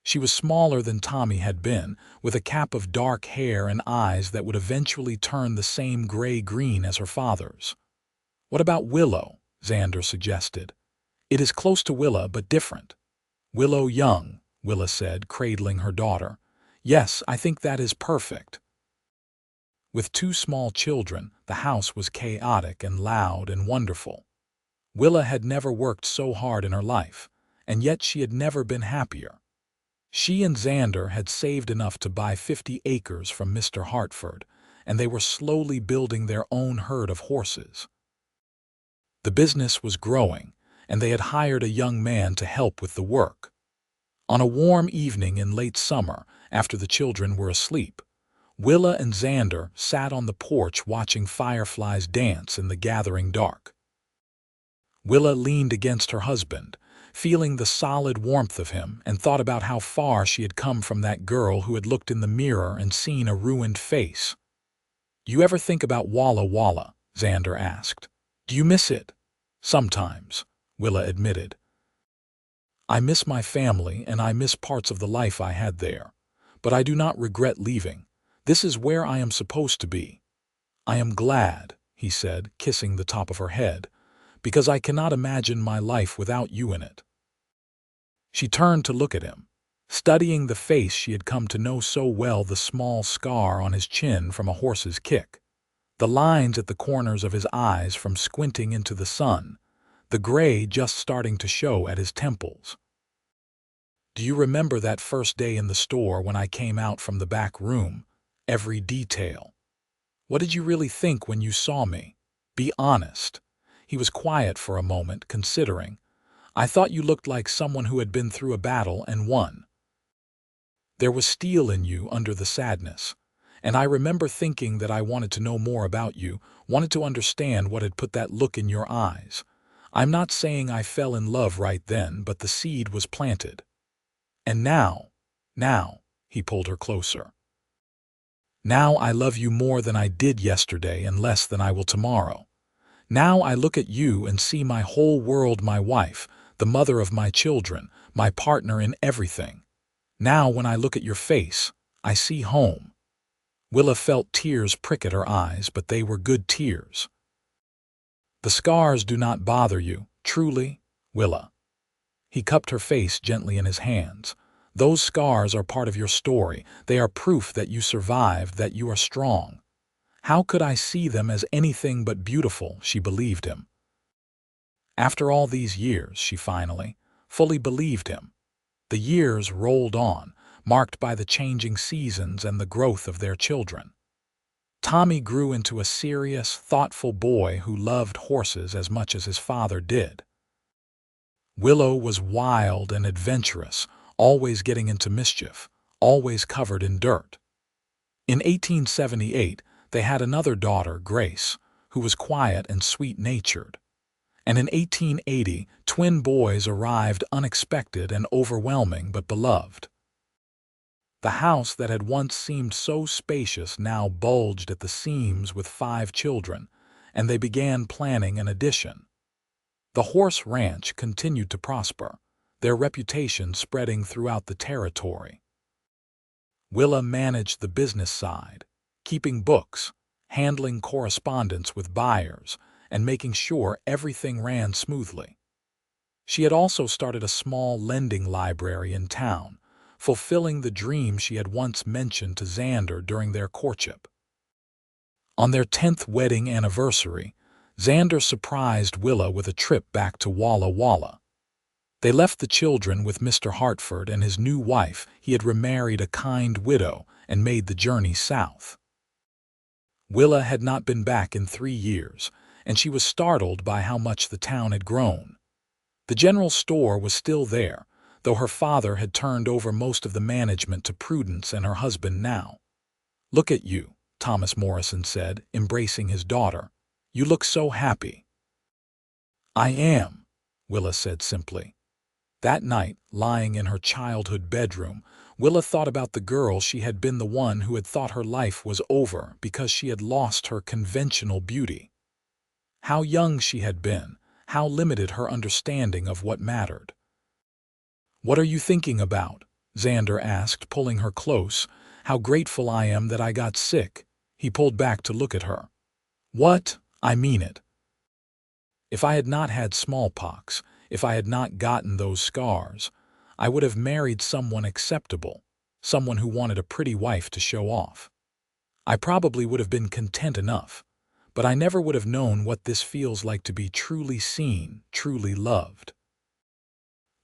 She was smaller than Tommy had been, with a cap of dark hair and eyes that would eventually turn the same gray-green as her father's. "What about Willow?" Xander suggested. "It is close to Willa, but different." "Willow Young," Willa said, cradling her daughter. "Yes, I think that is perfect." With two small children, the house was chaotic and loud and wonderful. Willa had never worked so hard in her life, and yet she had never been happier. She and Xander had saved enough to buy 50 acres from Mr. Hartford, and they were slowly building their own herd of horses. The business was growing, and they had hired a young man to help with the work. On a warm evening in late summer, after the children were asleep, Willa and Xander sat on the porch watching fireflies dance in the gathering dark. Willa leaned against her husband, feeling the solid warmth of him, and thought about how far she had come from that girl who had looked in the mirror and seen a ruined face. "You ever think about Walla Walla?" Xander asked. "Do you miss it?" "Sometimes," Willa admitted. "I miss my family and I miss parts of the life I had there. But I do not regret leaving. This is where I am supposed to be." "I am glad," he said, kissing the top of her head, "because I cannot imagine my life without you in it." She turned to look at him, studying the face she had come to know so well, the small scar on his chin from a horse's kick, the lines at the corners of his eyes from squinting into the sun, the gray just starting to show at his temples. "Do you remember that first day in the store when I came out from the back room? Every detail. What did you really think when you saw me? Be honest." He was quiet for a moment, considering. "I thought you looked like someone who had been through a battle and won. There was steel in you under the sadness. And I remember thinking that I wanted to know more about you, wanted to understand what had put that look in your eyes. I'm not saying I fell in love right then, but the seed was planted. And now, he pulled her closer. Now I love you more than I did yesterday and less than I will tomorrow. Now I look at you and see my whole world, my wife, the mother of my children, my partner in everything. Now when I look at your face, I see home." Willa felt tears prick at her eyes, but they were good tears. "The scars do not bother you, truly, Willa." He cupped her face gently in his hands. "Those scars are part of your story. They are proof that you survived, that you are strong." How could I see them as anything but beautiful? She believed him. After all these years, she finally, fully believed him. The years rolled on, marked by the changing seasons and the growth of their children. Tommy grew into a serious, thoughtful boy who loved horses as much as his father did. Willow was wild and adventurous, always getting into mischief, always covered in dirt. In 1878, they had another daughter, Grace, who was quiet and sweet-natured. And in 1880, twin boys arrived, unexpected and overwhelming but beloved. The house that had once seemed so spacious now bulged at the seams with 5 children, and they began planning an addition. The horse ranch continued to prosper, their reputation spreading throughout the territory. Willa managed the business side, keeping books, handling correspondence with buyers, and making sure everything ran smoothly. She had also started a small lending library in town, fulfilling the dream she had once mentioned to Xander during their courtship. On their 10th wedding anniversary, Xander surprised Willa with a trip back to Walla Walla. They left the children with Mr. Hartford and his new wife. He had remarried a kind widow and made the journey south. Willa had not been back in 3 years, and she was startled by how much the town had grown. The general store was still there, though her father had turned over most of the management to Prudence and her husband now. "Look at you," Thomas Morrison said, embracing his daughter. "You look so happy." "I am," Willa said simply. That night, lying in her childhood bedroom, Willa thought about the girl she had been, the one who had thought her life was over because she had lost her conventional beauty. How young she had been, how limited her understanding of what mattered. "What are you thinking about?" Xander asked, pulling her close. "How grateful I am that I got sick." He pulled back to look at her. "What? I mean it. If I had not had smallpox, if I had not gotten those scars, I would have married someone acceptable, someone who wanted a pretty wife to show off. I probably would have been content enough, but I never would have known what this feels like to be truly seen, truly loved.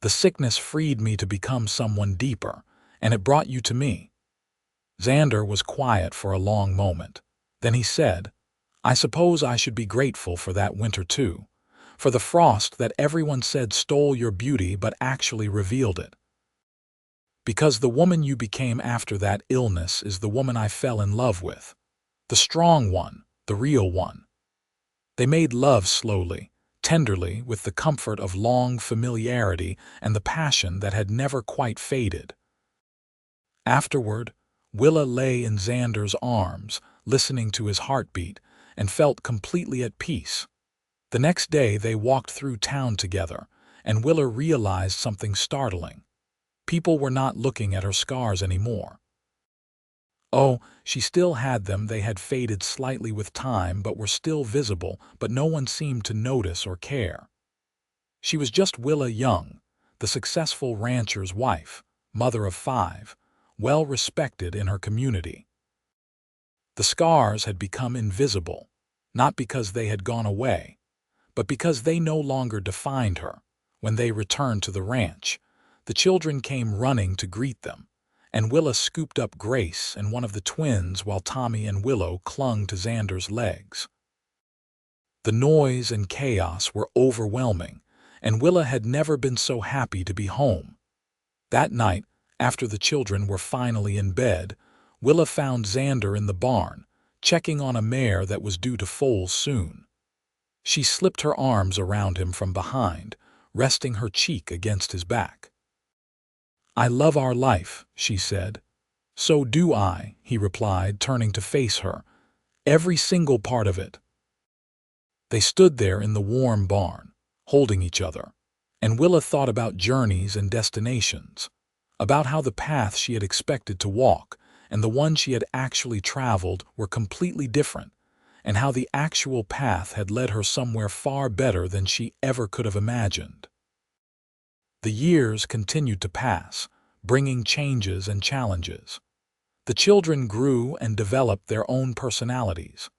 The sickness freed me to become someone deeper, and it brought you to me." Xander was quiet for a long moment. Then he said, "I suppose I should be grateful for that winter too, for the frost that everyone said stole your beauty but actually revealed it. Because the woman you became after that illness is the woman I fell in love with. The strong one, the real one." They made love slowly, tenderly, with the comfort of long familiarity and the passion that had never quite faded. Afterward, Willa lay in Xander's arms, listening to his heartbeat, and felt completely at peace. The next day they walked through town together, and Willa realized something startling. People were not looking at her scars anymore. Oh, she still had them. They had faded slightly with time but were still visible, but no one seemed to notice or care. She was just Willa Young, the successful rancher's wife, mother of 5, well respected in her community. The scars had become invisible, not because they had gone away, but because they no longer defined her. When they returned to the ranch, the children came running to greet them, and Willa scooped up Grace and one of the twins while Tommy and Willow clung to Xander's legs. The noise and chaos were overwhelming, and Willa had never been so happy to be home. That night, after the children were finally in bed, Willa found Xander in the barn, checking on a mare that was due to foal soon. She slipped her arms around him from behind, resting her cheek against his back. "I love our life," she said. "So do I," he replied, turning to face her. "Every single part of it." They stood there in the warm barn, holding each other, and Willa thought about journeys and destinations, about how the path she had expected to walk and the one she had actually traveled were completely different, and how the actual path had led her somewhere far better than she ever could have imagined. The years continued to pass, bringing changes and challenges. The children grew and developed their own personalities.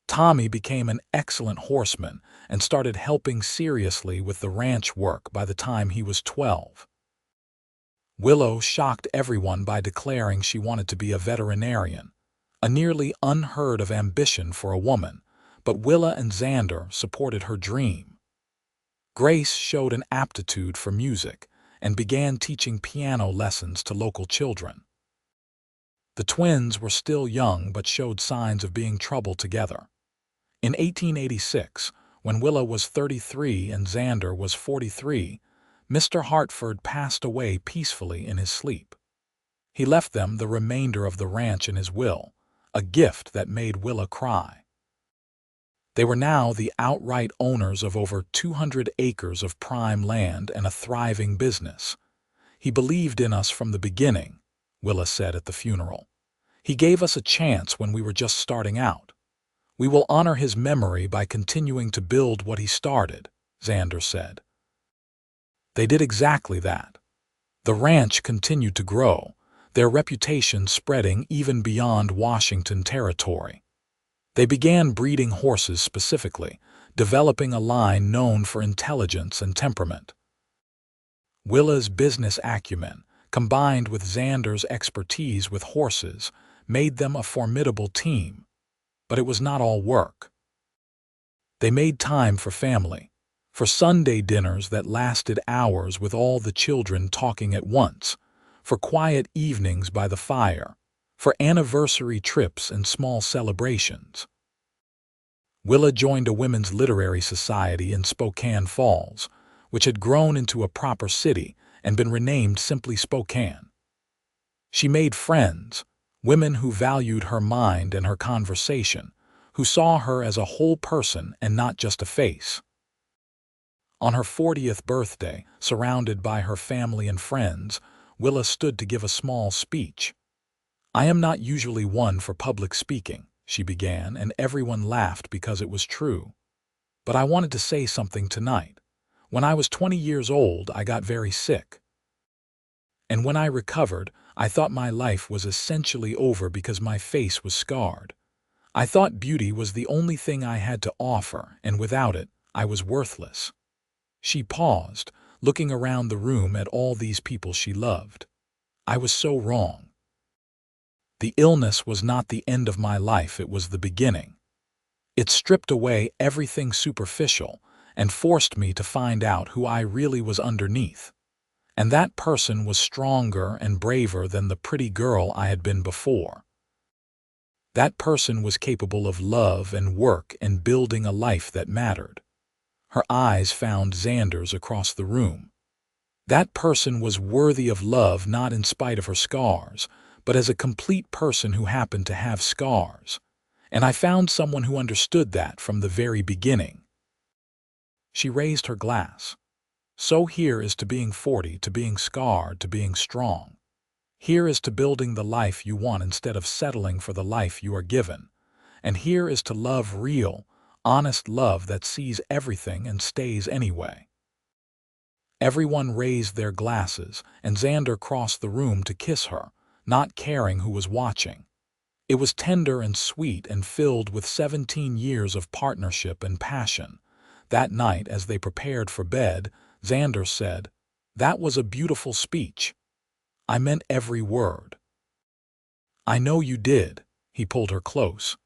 Tommy became an excellent horseman and started helping seriously with the ranch work by the time he was 12. Willow shocked everyone by declaring she wanted to be a veterinarian, a nearly unheard of ambition for a woman, but Willa and Xander supported her dream. Grace showed an aptitude for music and began teaching piano lessons to local children. The twins were still young but showed signs of being troubled together. In 1886, when Willa was 33 and Xander was 43, Mr. Hartford passed away peacefully in his sleep. He left them the remainder of the ranch in his will, a gift that made Willa cry. They were now the outright owners of over 200 acres of prime land and a thriving business. "He believed in us from the beginning," Willa said at the funeral. "He gave us a chance when we were just starting out. We will honor his memory by continuing to build what he started," Xander said. They did exactly that. The ranch continued to grow, their reputation spreading even beyond Washington territory. They began breeding horses specifically, developing a line known for intelligence and temperament. Willa's business acumen, combined with Xander's expertise with horses, made them a formidable team. But it was not all work. They made time for family, for Sunday dinners that lasted hours with all the children talking at once, for quiet evenings by the fire, for anniversary trips and small celebrations. Willa joined a women's literary society in Spokane Falls, which had grown into a proper city and been renamed simply Spokane. She made friends, women who valued her mind and her conversation, who saw her as a whole person and not just a face. On her 40th birthday, surrounded by her family and friends, Willa stood to give a small speech. "I am not usually one for public speaking," she began, and everyone laughed because it was true. "But I wanted to say something tonight. When I was 20 years old, I got very sick. And when I recovered, I thought my life was essentially over because my face was scarred. I thought beauty was the only thing I had to offer, and without it, I was worthless. She paused, looking around the room at all these people she loved. I was so wrong. The illness was not the end of my life, it was the beginning. It stripped away everything superficial and forced me to find out who I really was underneath. And that person was stronger and braver than the pretty girl I had been before. That person was capable of love and work and building a life that mattered. Her eyes found Xander's across the room. That person was worthy of love not in spite of her scars, but as a complete person who happened to have scars. And I found someone who understood that from the very beginning. She raised her glass. So here is to being 40, to being scarred, to being strong. Here is to building the life you want instead of settling for the life you are given. And here is to love real, honest love that sees everything and stays anyway. Everyone raised their glasses, and Xander crossed the room to kiss her, not caring who was watching. It was tender and sweet and filled with 17 years of partnership and passion. That night, as they prepared for bed, Xander said, "That was a beautiful speech. I meant every word." "I know you did." He pulled her close.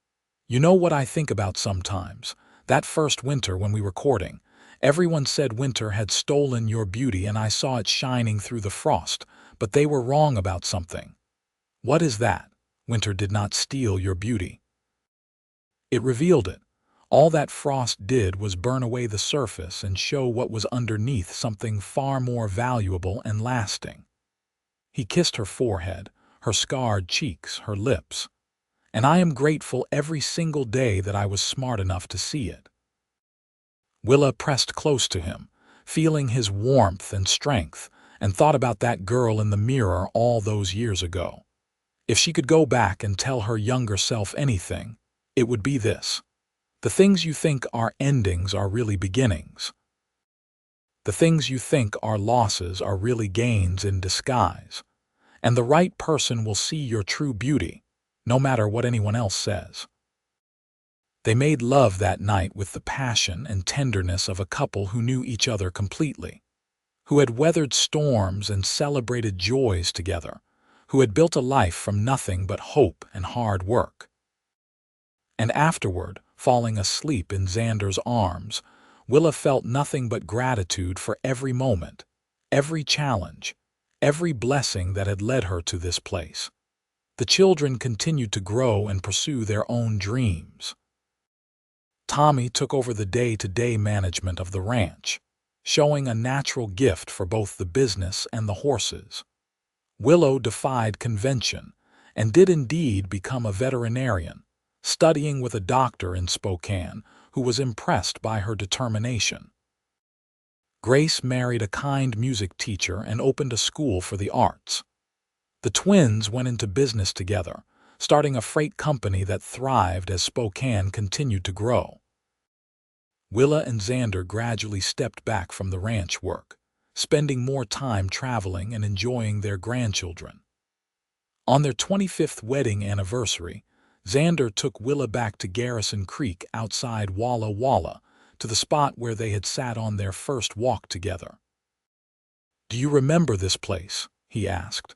"You know what I think about sometimes? That first winter when we were courting. Everyone said winter had stolen your beauty and I saw it shining through the frost, but they were wrong about something." "What is that?" "Winter did not steal your beauty. It revealed it. All that frost did was burn away the surface and show what was underneath, something far more valuable and lasting." He kissed her forehead, her scarred cheeks, her lips. "And I am grateful every single day that I was smart enough to see it." Willa pressed close to him, feeling his warmth and strength, and thought about that girl in the mirror all those years ago. If she could go back and tell her younger self anything, it would be this: the things you think are endings are really beginnings. The things you think are losses are really gains in disguise. And the right person will see your true beauty, no matter what anyone else says. They made love that night with the passion and tenderness of a couple who knew each other completely, who had weathered storms and celebrated joys together, who had built a life from nothing but hope and hard work. And afterward, falling asleep in Xander's arms, Willa felt nothing but gratitude for every moment, every challenge, every blessing that had led her to this place. The children continued to grow and pursue their own dreams. Tommy took over the day-to-day management of the ranch, showing a natural gift for both the business and the horses. Willow defied convention and did indeed become a veterinarian, studying with a doctor in Spokane who was impressed by her determination. Grace married a kind music teacher and opened a school for the arts. The twins went into business together, starting a freight company that thrived as Spokane continued to grow. Willa and Xander gradually stepped back from the ranch work, spending more time traveling and enjoying their grandchildren. On their 25th wedding anniversary, Xander took Willa back to Garrison Creek outside Walla Walla, to the spot where they had sat on their first walk together. "Do you remember this place?" he asked.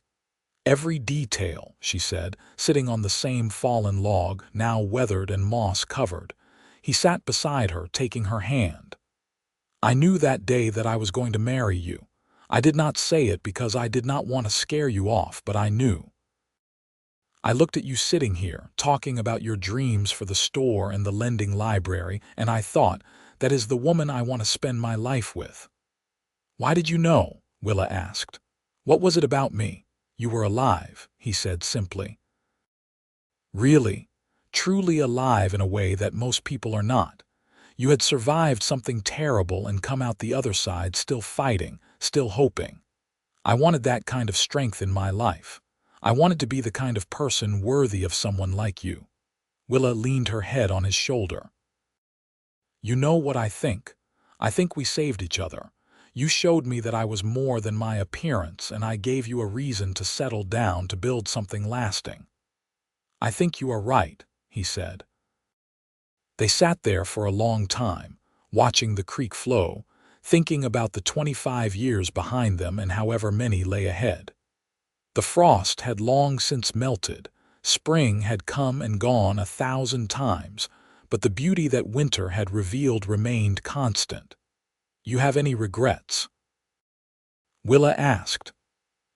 "Every detail," she said, sitting on the same fallen log, now weathered and moss-covered. He sat beside her, taking her hand. "I knew that day that I was going to marry you. I did not say it because I did not want to scare you off, but I knew. I looked at you sitting here, talking about your dreams for the store and the lending library, and I thought, that is the woman I want to spend my life with." "Why did you know?" Willa asked. "What was it about me?" "You were alive," he said simply. "Really, truly alive in a way that most people are not. You had survived something terrible and come out the other side still fighting, still hoping. I wanted that kind of strength in my life. I wanted to be the kind of person worthy of someone like you." Willa leaned her head on his shoulder. "You know what I think? I think we saved each other. You showed me that I was more than my appearance, and I gave you a reason to settle down to build something lasting. I think you are right, he said. They sat there for a long time, watching the creek flow, thinking about the 25 years behind them and however many lay ahead. The frost had long since melted, spring had come and gone 1,000 times, but the beauty that winter had revealed remained constant. You have any regrets? Willa asked.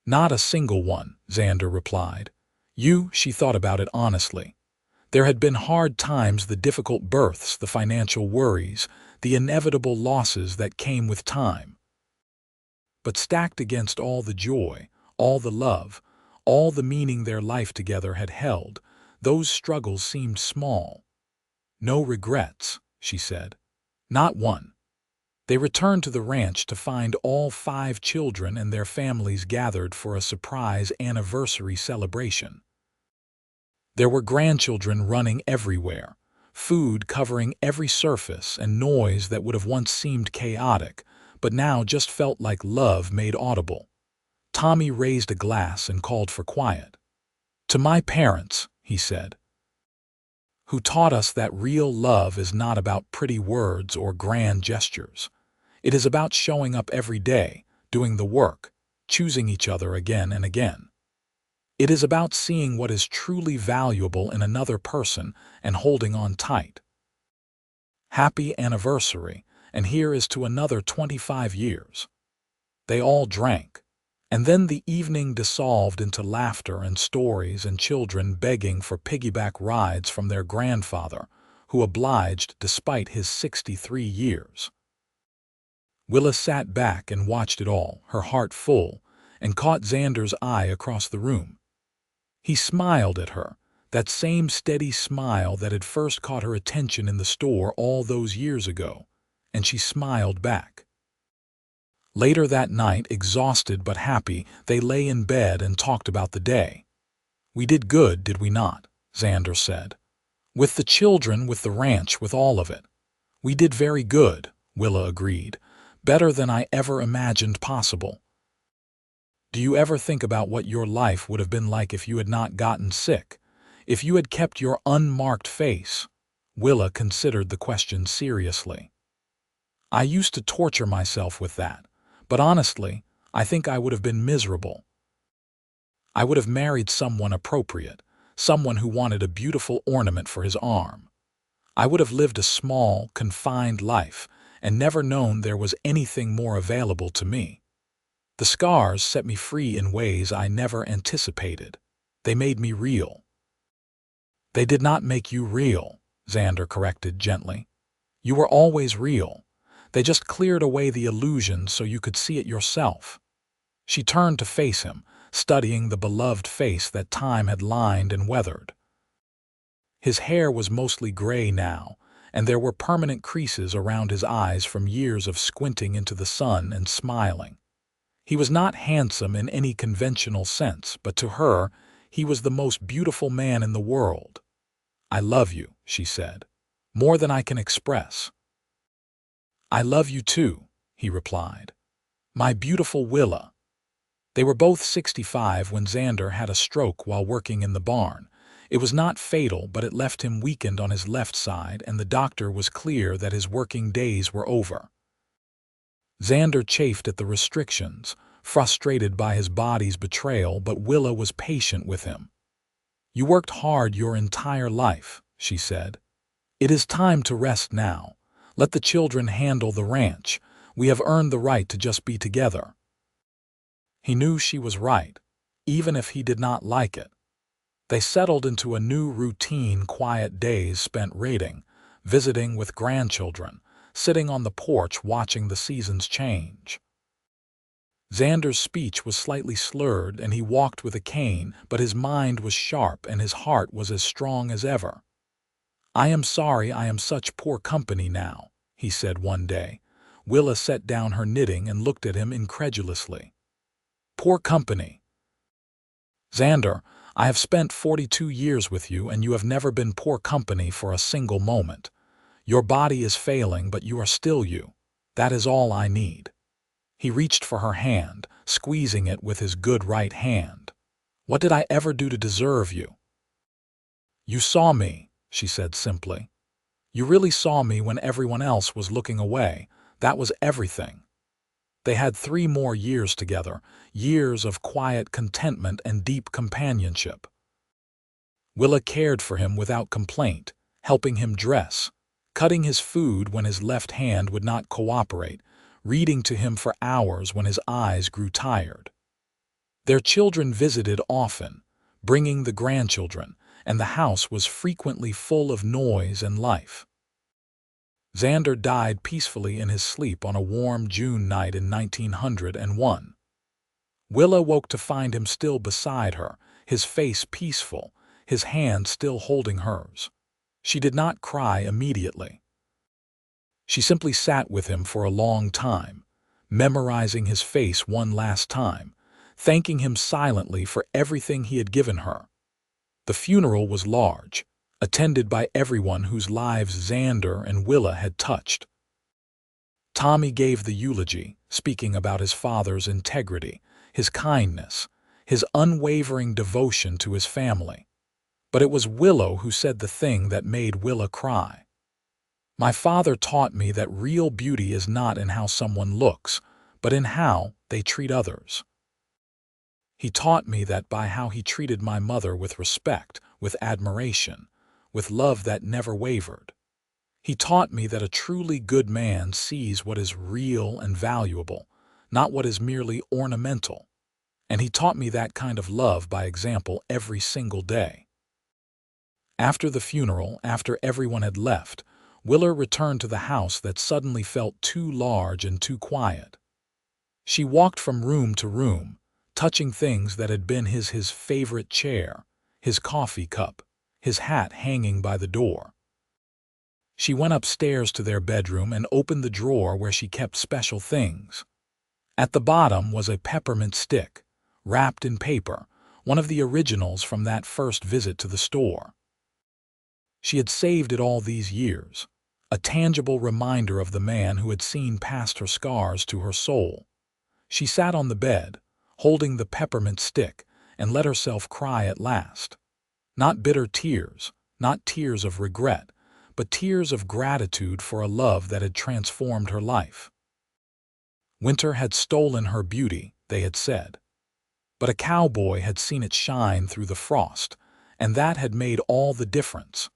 Not a single one, Xander replied. She thought about it honestly. There had been hard times, the difficult births, the financial worries, the inevitable losses that came with time. But stacked against all the joy, all the love, all the meaning their life together had held, those struggles seemed small. No regrets, she said. Not one. They returned to the ranch to find all 5 children and their families gathered for a surprise anniversary celebration. There were grandchildren running everywhere, food covering every surface, and noise that would have once seemed chaotic, but now just felt like love made audible. Tommy raised a glass and called for quiet. To my parents, he said, who taught us that real love is not about pretty words or grand gestures. It is about showing up every day, doing the work, choosing each other again and again. It is about seeing what is truly valuable in another person and holding on tight. Happy anniversary, and here is to another 25 years. They all drank, and then the evening dissolved into laughter and stories and children begging for piggyback rides from their grandfather, who obliged despite his 63 years. Willa sat back and watched it all, her heart full, and caught Xander's eye across the room. He smiled at her, that same steady smile that had first caught her attention in the store all those years ago, and she smiled back. Later that night, exhausted but happy, they lay in bed and talked about the day. We did good, did we not? Xander said. With the children, with the ranch, with all of it. We did very good, Willa agreed. Better than I ever imagined possible. Do you ever think about what your life would have been like if you had not gotten sick? If you had kept your unmarked face? Willa considered the question seriously. I used to torture myself with that, but honestly, I think I would have been miserable. I would have married someone appropriate, someone who wanted a beautiful ornament for his arm. I would have lived a small, confined life and never known there was anything more available to me. The scars set me free in ways I never anticipated. They made me real. They did not make you real, Xander corrected gently. You were always real. They just cleared away the illusion so you could see it yourself. She turned to face him, studying the beloved face that time had lined and weathered. His hair was mostly gray now, and there were permanent creases around his eyes from years of squinting into the sun and smiling. He was not handsome in any conventional sense, but to her, he was the most beautiful man in the world. I love you, she said, more than I can express. I love you too, he replied. My beautiful Willa. They were both 65 when Xander had a stroke while working in the barn. It was not fatal, but it left him weakened on his left side, and the doctor was clear that his working days were over. Xander chafed at the restrictions, frustrated by his body's betrayal, but Willa was patient with him. You worked hard your entire life, she said. It is time to rest now. Let the children handle the ranch. We have earned the right to just be together. He knew she was right, even if he did not like it. They settled into a new routine, quiet days spent reading, visiting with grandchildren, sitting on the porch watching the seasons change. Xander's speech was slightly slurred and he walked with a cane, but his mind was sharp and his heart was as strong as ever. I am sorry I am such poor company now, he said one day. Willa set down her knitting and looked at him incredulously. Poor company. Xander, I have spent 42 years with you and you have never been poor company for a single moment. Your body is failing, but you are still you. That is all I need. He reached for her hand, squeezing it with his good right hand. "What did I ever do to deserve you?" "You saw me," she said simply. "You really saw me when everyone else was looking away. That was everything." They had 3 more years together, years of quiet contentment and deep companionship. Willa cared for him without complaint, helping him dress, cutting his food when his left hand would not cooperate, reading to him for hours when his eyes grew tired. Their children visited often, bringing the grandchildren, and the house was frequently full of noise and life. Xander died peacefully in his sleep on a warm June night in 1901. Willa woke to find him still beside her, his face peaceful, his hand still holding hers. She did not cry immediately. She simply sat with him for a long time, memorizing his face one last time, thanking him silently for everything he had given her. The funeral was large, attended by everyone whose lives Xander and Willa had touched. Tommy gave the eulogy, speaking about his father's integrity, his kindness, his unwavering devotion to his family. But it was Willow who said the thing that made Willa cry. "My father taught me that real beauty is not in how someone looks, but in how they treat others. He taught me that by how he treated my mother with respect, with admiration, with love that never wavered. He taught me that a truly good man sees what is real and valuable, not what is merely ornamental. And he taught me that kind of love by example every single day." After the funeral, after everyone had left, Willa returned to the house that suddenly felt too large and too quiet. She walked from room to room, touching things that had been his favorite chair, his coffee cup, his hat hanging by the door. She went upstairs to their bedroom and opened the drawer where she kept special things. At the bottom was a peppermint stick, wrapped in paper, one of the originals from that first visit to the store. She had saved it all these years, a tangible reminder of the man who had seen past her scars to her soul. She sat on the bed, holding the peppermint stick, and let herself cry at last. Not bitter tears, not tears of regret, but tears of gratitude for a love that had transformed her life. Winter had stolen her beauty, they had said. But a cowboy had seen it shine through the frost, and that had made all the difference.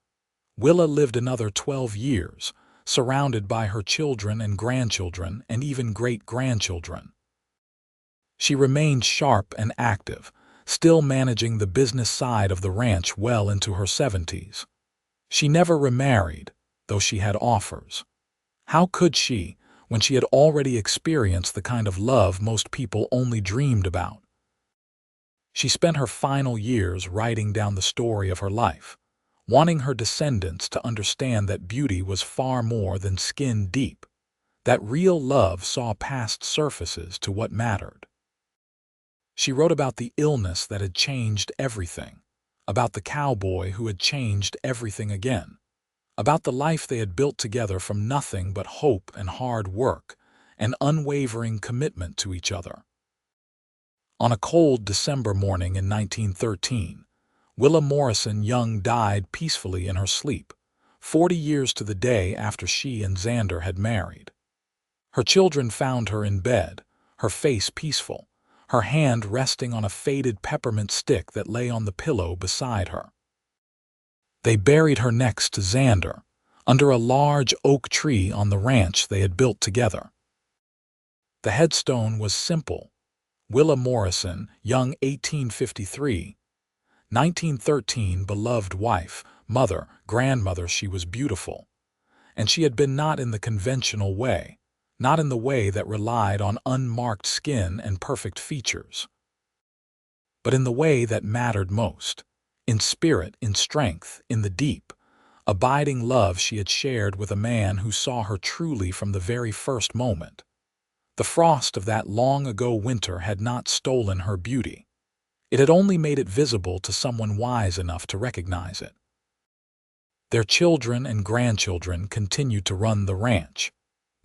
Willa lived another 12 years, surrounded by her children and grandchildren and even great-grandchildren. She remained sharp and active, still managing the business side of the ranch well into her 70s. She never remarried, though she had offers. How could she, when she had already experienced the kind of love most people only dreamed about? She spent her final years writing down the story of her life, wanting her descendants to understand that beauty was far more than skin deep, that real love saw past surfaces to what mattered. She wrote about the illness that had changed everything, about the cowboy who had changed everything again, about the life they had built together from nothing but hope and hard work, and unwavering commitment to each other. On a cold December morning in 1913, Willa Morrison Young died peacefully in her sleep, 40 years to the day after she and Xander had married. Her children found her in bed, her face peaceful, her hand resting on a faded peppermint stick that lay on the pillow beside her. They buried her next to Xander, under a large oak tree on the ranch they had built together. The headstone was simple: Willa Morrison, Young, 1853. 1913, beloved wife, mother, grandmother. She was beautiful. And she had been not in the conventional way, not in the way that relied on unmarked skin and perfect features, but in the way that mattered most, in spirit, in strength, in the deep, abiding love she had shared with a man who saw her truly from the very first moment. The frost of that long-ago winter had not stolen her beauty. It had only made it visible to someone wise enough to recognize it. Their children and grandchildren continued to run the ranch,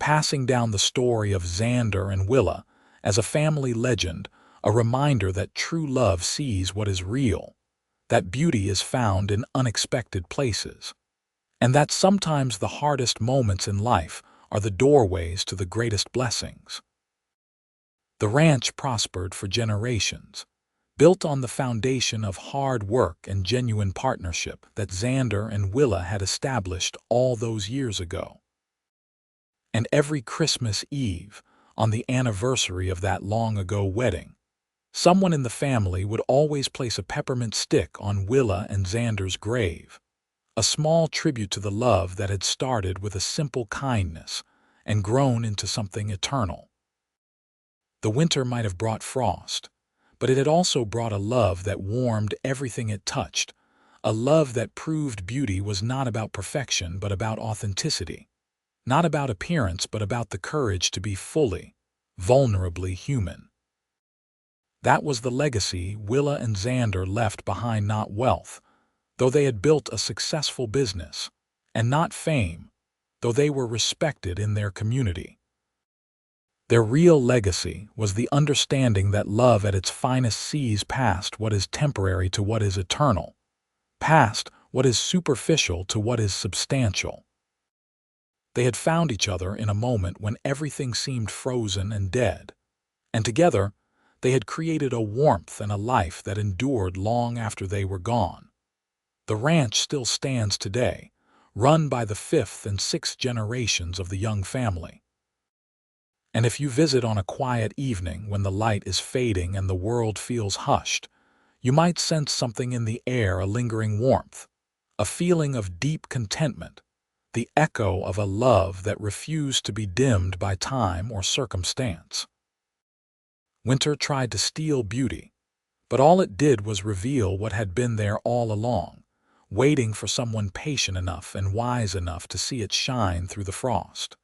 passing down the story of Xander and Willa, as a family legend, a reminder that true love sees what is real, that beauty is found in unexpected places, and that sometimes the hardest moments in life are the doorways to the greatest blessings. The ranch prospered for generations, built on the foundation of hard work and genuine partnership that Xander and Willa had established all those years ago. And every Christmas Eve, on the anniversary of that long-ago wedding, someone in the family would always place a peppermint stick on Willa and Xander's grave, a small tribute to the love that had started with a simple kindness and grown into something eternal. The winter might have brought frost, but it had also brought a love that warmed everything it touched, a love that proved beauty was not about perfection but about authenticity, not about appearance but about the courage to be fully, vulnerably human. That was the legacy Willa and Xander left behind, not wealth, though they had built a successful business, and not fame, though they were respected in their community. Their real legacy was the understanding that love at its finest sees past what is temporary to what is eternal, past what is superficial to what is substantial. They had found each other in a moment when everything seemed frozen and dead, and together they had created a warmth and a life that endured long after they were gone. The ranch still stands today, run by the fifth and sixth generations of the Young family. And if you visit on a quiet evening when the light is fading and the world feels hushed, you might sense something in the air, a lingering warmth, a feeling of deep contentment, the echo of a love that refused to be dimmed by time or circumstance. Winter tried to steal beauty, but all it did was reveal what had been there all along, waiting for someone patient enough and wise enough to see it shine through the frost.